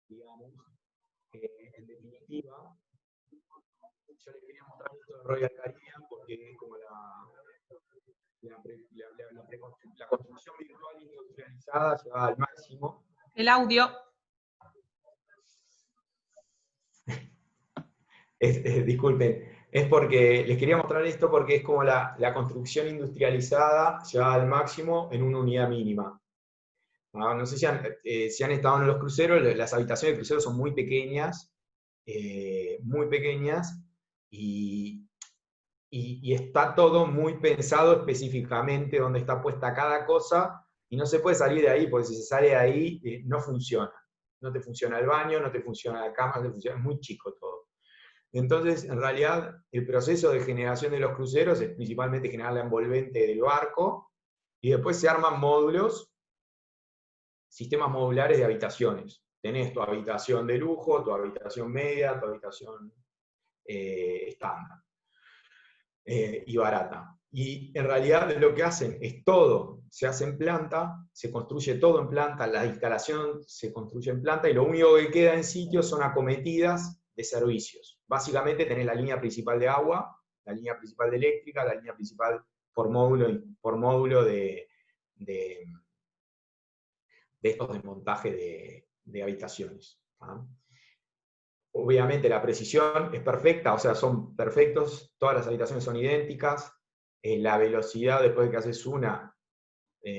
digamos. En definitiva, yo les quería mostrar esto de Royal Caribbean porque es como la construcción virtual industrializada llevada al máximo. El audio. Disculpen, es porque les quería mostrar esto porque es como la construcción industrializada llevada al máximo en una unidad mínima. No sé si han estado en los cruceros, las habitaciones de cruceros son muy pequeñas, y está todo muy pensado específicamente dónde está puesta cada cosa, y no se puede salir de ahí, porque si se sale de ahí no funciona. No te funciona el baño, no te funciona la cama, no te funciona, es muy chico todo. Entonces, en realidad, el proceso de generación de los cruceros es principalmente generar la envolvente del barco, y después se arman módulos, sistemas modulares de habitaciones. Tenés tu habitación de lujo, tu habitación media, tu habitación estándar y barata. Y en realidad lo que hacen es todo, se hace en planta, se construye todo en planta, la instalación se construye en planta, y lo único que queda en sitio son acometidas de servicios. Básicamente tenés la línea principal de agua, la línea principal de eléctrica, la línea principal por módulo de estos de montaje de habitaciones. Obviamente la precisión es perfecta, o sea, son perfectos, todas las habitaciones son idénticas, la velocidad después de que haces una,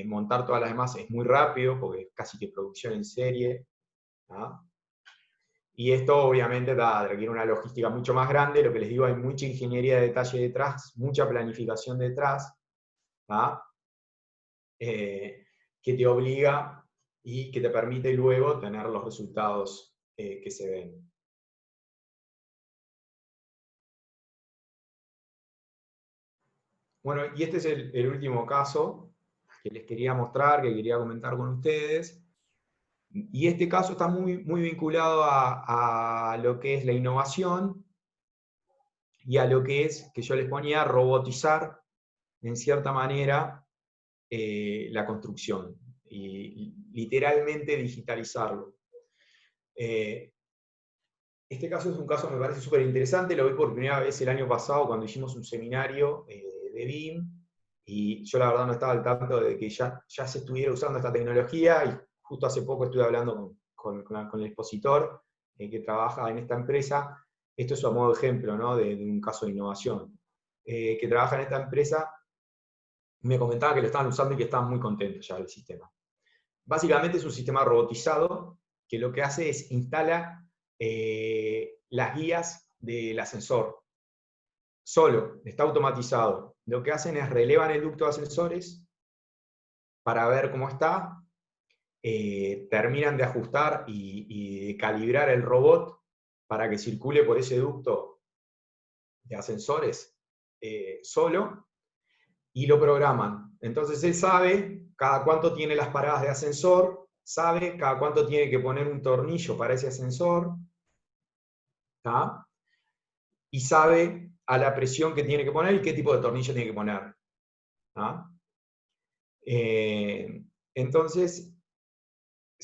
montar todas las demás es muy rápido, porque es casi que producción en serie. Y esto obviamente requiere una logística mucho más grande, lo que les digo, hay mucha ingeniería de detalle detrás, mucha planificación detrás, que te obliga y que te permite luego tener los resultados que se ven. Bueno, y este es el último caso que les quería mostrar, que quería comentar con ustedes. Y este caso está muy, muy vinculado a lo que es la innovación y a lo que es, que yo les ponía, robotizar, en cierta manera, la construcción. Y literalmente digitalizarlo. Este caso es un caso que me parece súper interesante, lo vi por primera vez el año pasado cuando hicimos un seminario de BIM, y yo la verdad no estaba al tanto de que ya se estuviera usando esta tecnología, y justo hace poco estuve hablando con el expositor que trabaja en esta empresa. Esto es a modo de ejemplo, ¿no? de un caso de innovación. Que trabaja en esta empresa, me comentaba que lo estaban usando y que estaban muy contentos ya del sistema. Básicamente es un sistema robotizado que lo que hace es instala las guías del ascensor. Solo, está automatizado. Lo que hacen es relevan el ducto de ascensores para ver cómo está, terminan de ajustar y de calibrar el robot para que circule por ese ducto de ascensores solo, y lo programan. Entonces él sabe cada cuánto tiene las paradas de ascensor, sabe cada cuánto tiene que poner un tornillo para ese ascensor, ¿tá? Y sabe a la presión que tiene que poner y qué tipo de tornillo tiene que poner. Entonces,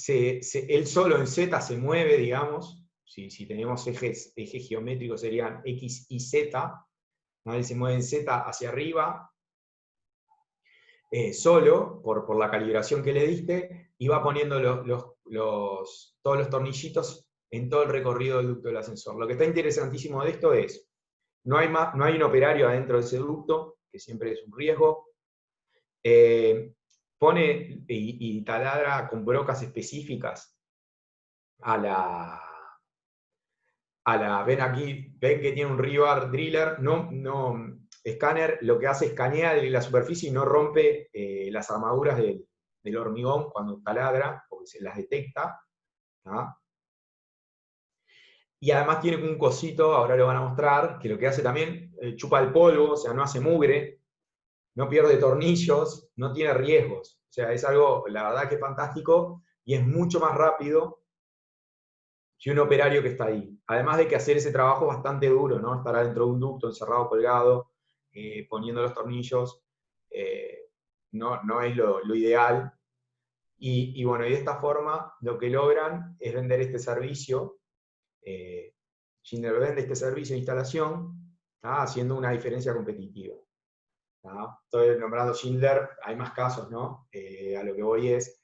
él solo en Z se mueve, digamos, si tenemos ejes geométricos serían X y Z, ¿no? Él se mueve en Z hacia arriba, solo, por la calibración que le diste, y va poniendo todos los tornillitos en todo el recorrido del ducto del ascensor. Lo que está interesantísimo de esto es, no hay un operario adentro de ese ducto, que siempre es un riesgo. Pone y taladra con brocas específicas ven aquí, ven que tiene un rebar driller, escáner, lo que hace es escanear la superficie y no rompe las armaduras del hormigón cuando taladra, porque se las detecta. Y además tiene un cosito, ahora lo van a mostrar, que lo que hace también, chupa el polvo, o sea, no hace mugre, no pierde tornillos, no tiene riesgos. O sea, es algo, la verdad, que es fantástico, y es mucho más rápido que un operario que está ahí. Además de que hacer ese trabajo es bastante duro, ¿no? Estar dentro de un ducto, encerrado, colgado, poniendo los tornillos, no es lo ideal. Y bueno, y de esta forma lo que logran es vender este servicio. Schindler vende este servicio de instalación, haciendo una diferencia competitiva. ¿tá? Estoy nombrando Schindler, hay más casos, ¿no? A lo que voy es,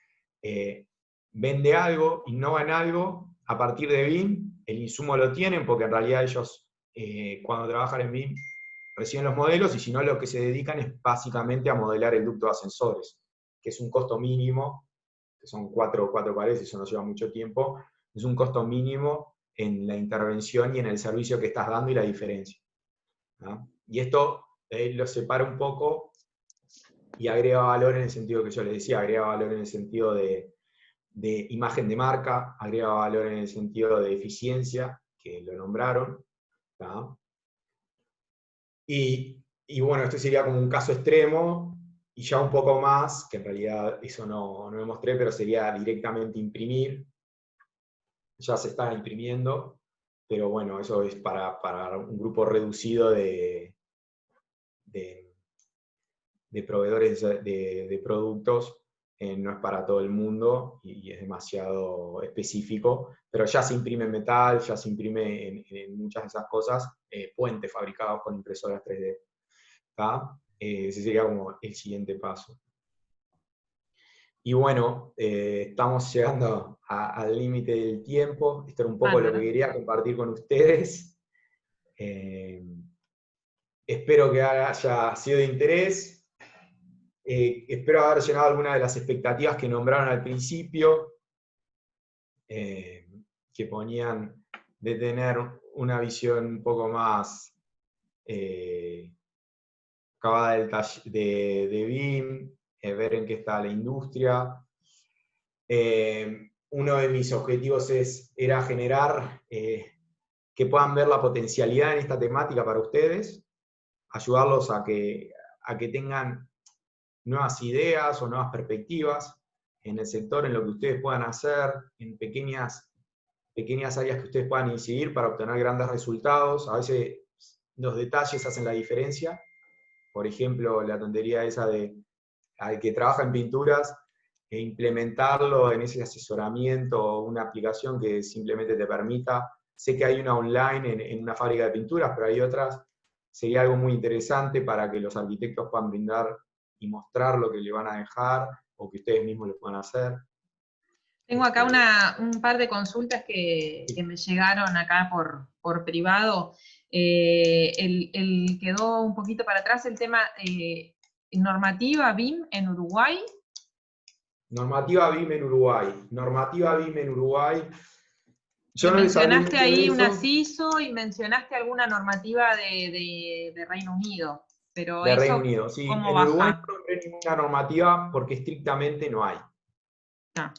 vende algo, innova en algo, a partir de BIM, el insumo lo tienen, porque en realidad ellos, cuando trabajan en BIM, reciben los modelos, y si no, lo que se dedican es básicamente a modelar el ducto de ascensores, que es un costo mínimo, que son cuatro paredes, eso no lleva mucho tiempo, es un costo mínimo en la intervención y en el servicio que estás dando y la diferencia, ¿no? Y esto lo separa un poco y agrega valor en el sentido que yo les decía, agrega valor en el sentido de imagen de marca, agrega valor en el sentido de eficiencia, que lo nombraron, ¿tá? Y bueno, este sería como un caso extremo, y ya un poco más, que en realidad eso no me mostré, pero sería directamente imprimir. Ya se está imprimiendo, pero bueno, eso es para un grupo reducido de proveedores de productos, no es para todo el mundo y es demasiado específico, pero ya se imprime en metal, ya se imprime en muchas de esas cosas, puentes fabricados con impresoras 3D. ¿Tá? Ese sería como el siguiente paso. Y bueno, estamos llegando al límite del tiempo. Esto era un poco lo que quería compartir con ustedes. Espero que haya sido de interés. Espero haber llenado algunas de las expectativas que nombraron al principio, que ponían de tener una visión un poco más acabada de BIM, ver en qué está la industria. Uno de mis objetivos era generar que puedan ver la potencialidad en esta temática para ustedes, ayudarlos a que tengan nuevas ideas o nuevas perspectivas en el sector, en lo que ustedes puedan hacer, en pequeñas áreas que ustedes puedan incidir para obtener grandes resultados. A veces los detalles hacen la diferencia. Por ejemplo, la tontería esa de al que trabaja en pinturas, e implementarlo en ese asesoramiento o una aplicación que simplemente te permita. Sé que hay una online en una fábrica de pinturas, pero hay otras. Sería algo muy interesante para que los arquitectos puedan brindar y mostrar lo que le van a dejar, o que ustedes mismos lo puedan hacer. Tengo acá un par de consultas que me llegaron acá por privado. Quedó un poquito para atrás el tema normativa BIM en Uruguay. Normativa BIM en Uruguay. Normativa BIM en Uruguay. Yo no mencionaste ahí una CISO y mencionaste alguna normativa de Reino Unido. Pero de eso, Reino Unido, sí. ¿cómo En baja? Uruguay no hay ninguna normativa porque estrictamente no hay. Ah.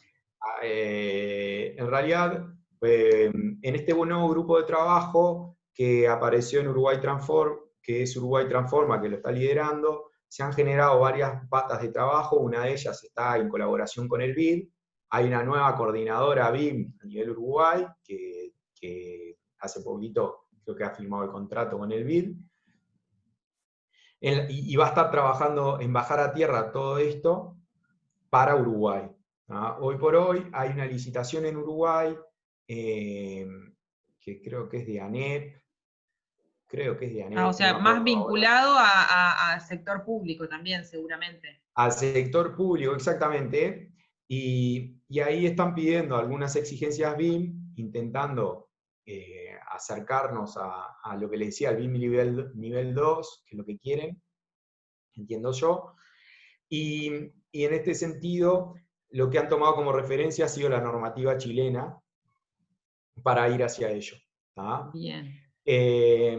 En realidad, en este nuevo grupo de trabajo que apareció en Uruguay Transform, que es Uruguay Transforma, que lo está liderando, se han generado varias patas de trabajo. Una de ellas está en colaboración con el BID. Hay una nueva coordinadora BIM a nivel Uruguay, que hace poquito creo que ha firmado el contrato con el BID. Y va a estar trabajando en bajar a tierra todo esto para Uruguay. Hoy por hoy hay una licitación en Uruguay, que creo que es de ANEP. Creo que es de ANEP. O sea, no más vinculado al sector público también, seguramente. Al sector público, exactamente. Y ahí están pidiendo algunas exigencias BIM, intentando acercarnos a lo que les decía, el BIM nivel 2, que es lo que quieren, entiendo yo. Y en este sentido, lo que han tomado como referencia ha sido la normativa chilena para ir hacia ello. ¿Tá? Bien.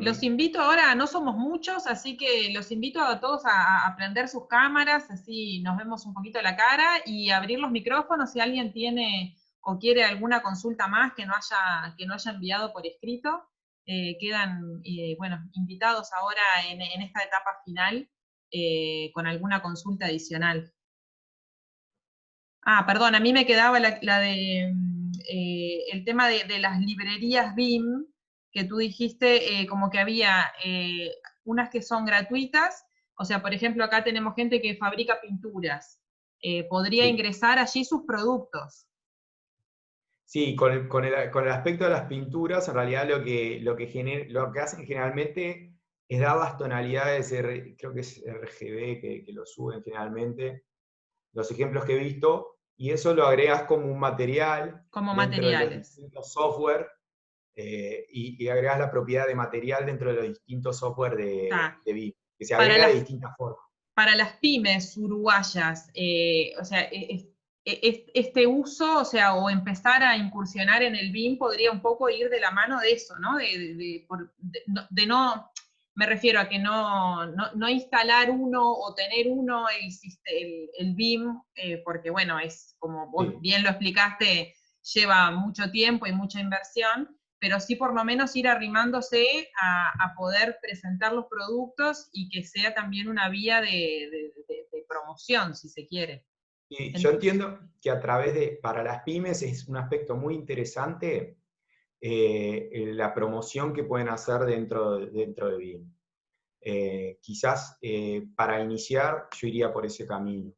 Los invito ahora, no somos muchos, así que los invito a todos a prender sus cámaras, así nos vemos un poquito la cara, y abrir los micrófonos si alguien tiene o quiere alguna consulta más que no haya enviado por escrito. Quedan bueno, invitados ahora en esta etapa final con alguna consulta adicional. Perdón, a mí me quedaba el tema de las librerías BIM, que tú dijiste como que había unas que son gratuitas. O sea, por ejemplo, acá tenemos gente que fabrica pinturas. Podría ingresar allí sus productos. Sí, con el aspecto de las pinturas, en realidad lo que hacen generalmente es dar las tonalidades, creo que es RGB que lo suben generalmente, los ejemplos que he visto, y eso lo agregas como un material como dentro de los materiales. distintos software, y agregas la propiedad de material dentro de los distintos software Está. de BIM, que se Para agrega de las, distintas formas. para las pymes uruguayas, o sea, este uso, o sea, o empezar a incursionar en el BIM podría un poco ir de la mano de eso, ¿no? De no, me refiero a que no instalar uno o tener uno el BIM, porque bueno, es como vos Sí. bien lo explicaste, lleva mucho tiempo y mucha inversión, pero sí por lo menos ir arrimándose a poder presentar los productos y que sea también una vía de promoción, si se quiere. Y yo Entonces, entiendo que a través para las pymes es un aspecto muy interesante, la promoción que pueden hacer dentro de BIM. Quizás para iniciar yo iría por ese camino,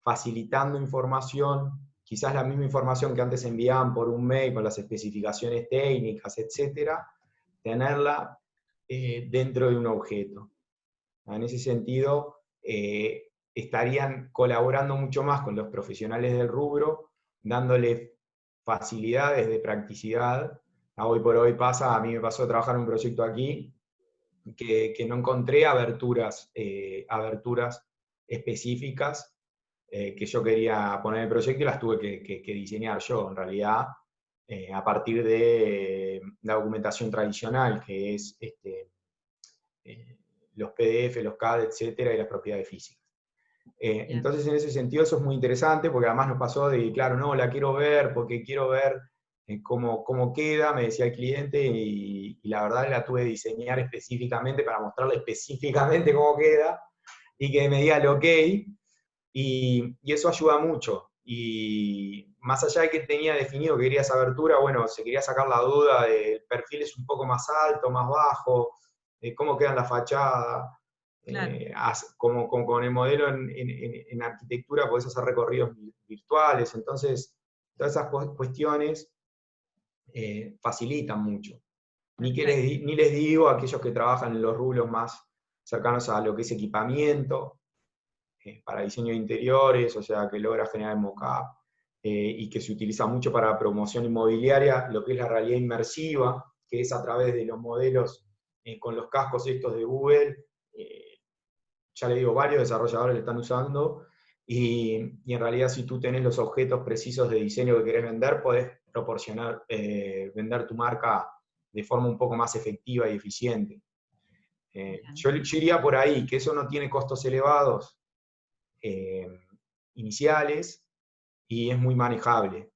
facilitando información, quizás la misma información que antes enviaban por un mail con las especificaciones técnicas, etcétera, tenerla dentro de un objeto. En ese sentido, estarían colaborando mucho más con los profesionales del rubro, dándoles facilidades de practicidad. Hoy por hoy a mí me pasó a trabajar en un proyecto aquí que no encontré aberturas específicas que yo quería poner en el proyecto, y las tuve que diseñar yo, en realidad, a partir de la documentación tradicional, que es eh, los PDF, los CAD, etcétera, y las propiedades físicas. bien, Entonces, en ese sentido, eso es muy interesante, porque además nos pasó de, claro, no, la quiero ver porque quiero ver cómo queda, me decía el cliente, y la verdad la tuve que diseñar específicamente para mostrarle específicamente cómo queda, y que me diga el ok, y eso ayuda mucho. Y más allá de que tenía definido que quería esa abertura, bueno, se quería sacar la duda del perfil es un poco más alto, más bajo, cómo queda en la fachada. claro, Como con el modelo en arquitectura podés hacer recorridos virtuales, entonces todas esas cuestiones facilitan mucho. perfecto. Ni les digo a aquellos que trabajan en los rubros más cercanos a lo que es equipamiento, para diseño de interiores, o sea, que logra generar mockup, y que se utiliza mucho para promoción inmobiliaria, lo que es la realidad inmersiva, que es a través de los modelos con los cascos estos de Google. Ya le digo, varios desarrolladores lo están usando, y en realidad si tú tenés los objetos precisos de diseño que querés vender, podés proporcionar, vender tu marca de forma un poco más efectiva y eficiente. Bien, Yo iría por ahí, que eso no tiene costos elevados eh, iniciales, y es muy manejable,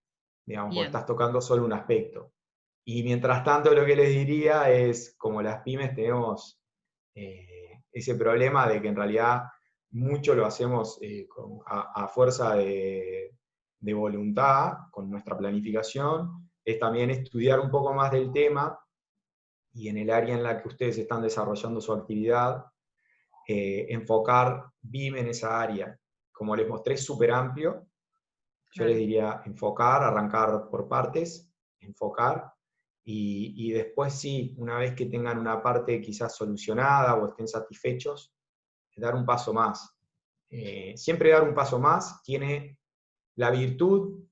digamos, porque bien, estás tocando solo un aspecto. Y mientras tanto lo que les diría es, como las pymes tenemos ese problema de que en realidad mucho lo hacemos a fuerza de voluntad, con nuestra planificación, es también estudiar un poco más del tema, y en el área en la que ustedes están desarrollando su actividad, enfocar BIM en esa área. Como les mostré, es súper amplio. Yo les claro. diría enfocar, arrancar por partes, enfocar, y después sí, una vez que tengan una parte quizás solucionada o estén satisfechos, dar un paso más. Siempre dar un paso más tiene la virtud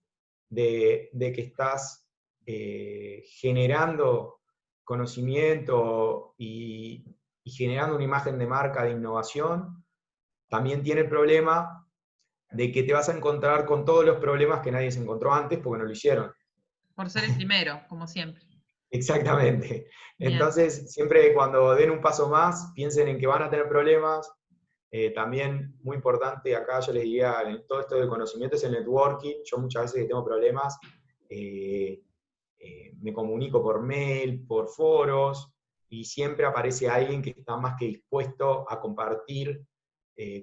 de que estás generando conocimiento y generando una imagen de marca de innovación. También tiene el problema de que te vas a encontrar con todos los problemas que nadie se encontró antes porque no lo hicieron. Por ser el primero, como siempre. Exactamente. Bien, Entonces, siempre cuando den un paso más, piensen en que van a tener problemas. También, muy importante, acá yo les diría, en todo esto de conocimiento es el networking. Yo muchas veces que tengo problemas, eh, me comunico por mail, por foros, y siempre aparece alguien que está más que dispuesto a compartir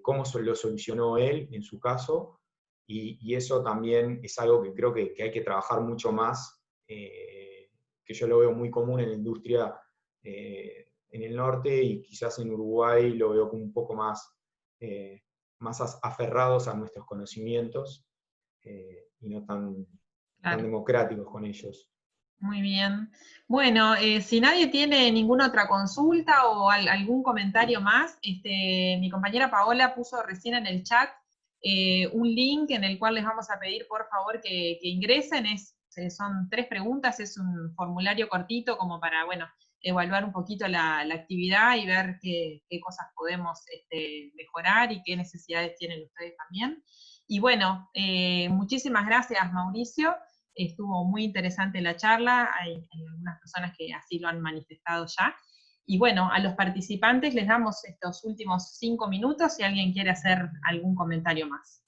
cómo lo solucionó él en su caso, y eso también es algo que creo que hay que trabajar mucho más, que yo lo veo muy común en la industria en el norte, y quizás en Uruguay lo veo como un poco más aferrados a nuestros conocimientos, y no tan claro. democráticos con ellos. Muy bien. Bueno, si nadie tiene ninguna otra consulta o algún comentario más, mi compañera Paola puso recién en el chat un link en el cual les vamos a pedir por favor que ingresen. Son 3 preguntas, es un formulario cortito como para, bueno, evaluar un poquito la actividad y ver qué cosas podemos mejorar y qué necesidades tienen ustedes también. Y bueno, muchísimas gracias, Mauricio. Estuvo muy interesante la charla, hay algunas personas que así lo han manifestado ya. Y bueno, a los participantes les damos estos últimos 5 minutos si alguien quiere hacer algún comentario más.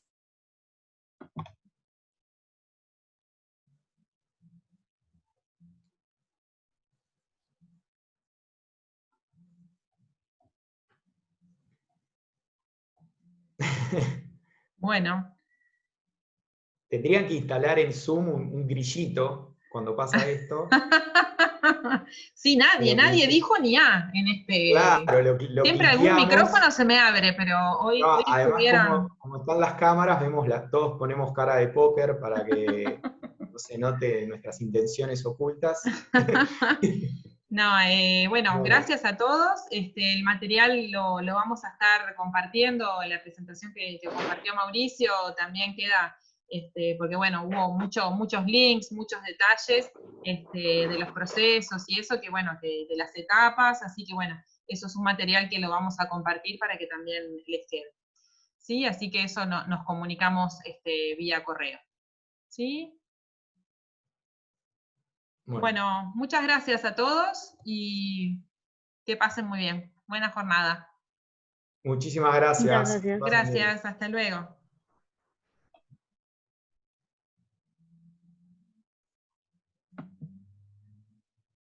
Bueno. Tendrían que instalar en Zoom un grillito cuando pasa esto. Sí, nadie dijo ni A en Claro, lo Siempre algún micrófono cliqueamos. se me abre, pero hoy No, además, estuvieron... como están las cámaras, todos ponemos cara de póker para que no se note nuestras intenciones ocultas. No, bueno, Bueno, gracias a todos. El material lo vamos a estar compartiendo en la presentación que compartió Mauricio, también queda, porque bueno, hubo muchos links, muchos detalles de los procesos y eso, que bueno, de las etapas, así que bueno, eso es un material que lo vamos a compartir para que también les quede. ¿Sí? Así que eso nos comunicamos vía correo. ¿Sí? Bueno, muchas gracias a todos y que pasen muy bien. Buena jornada. muchísimas Muchas gracias. gracias. Gracias, hasta luego.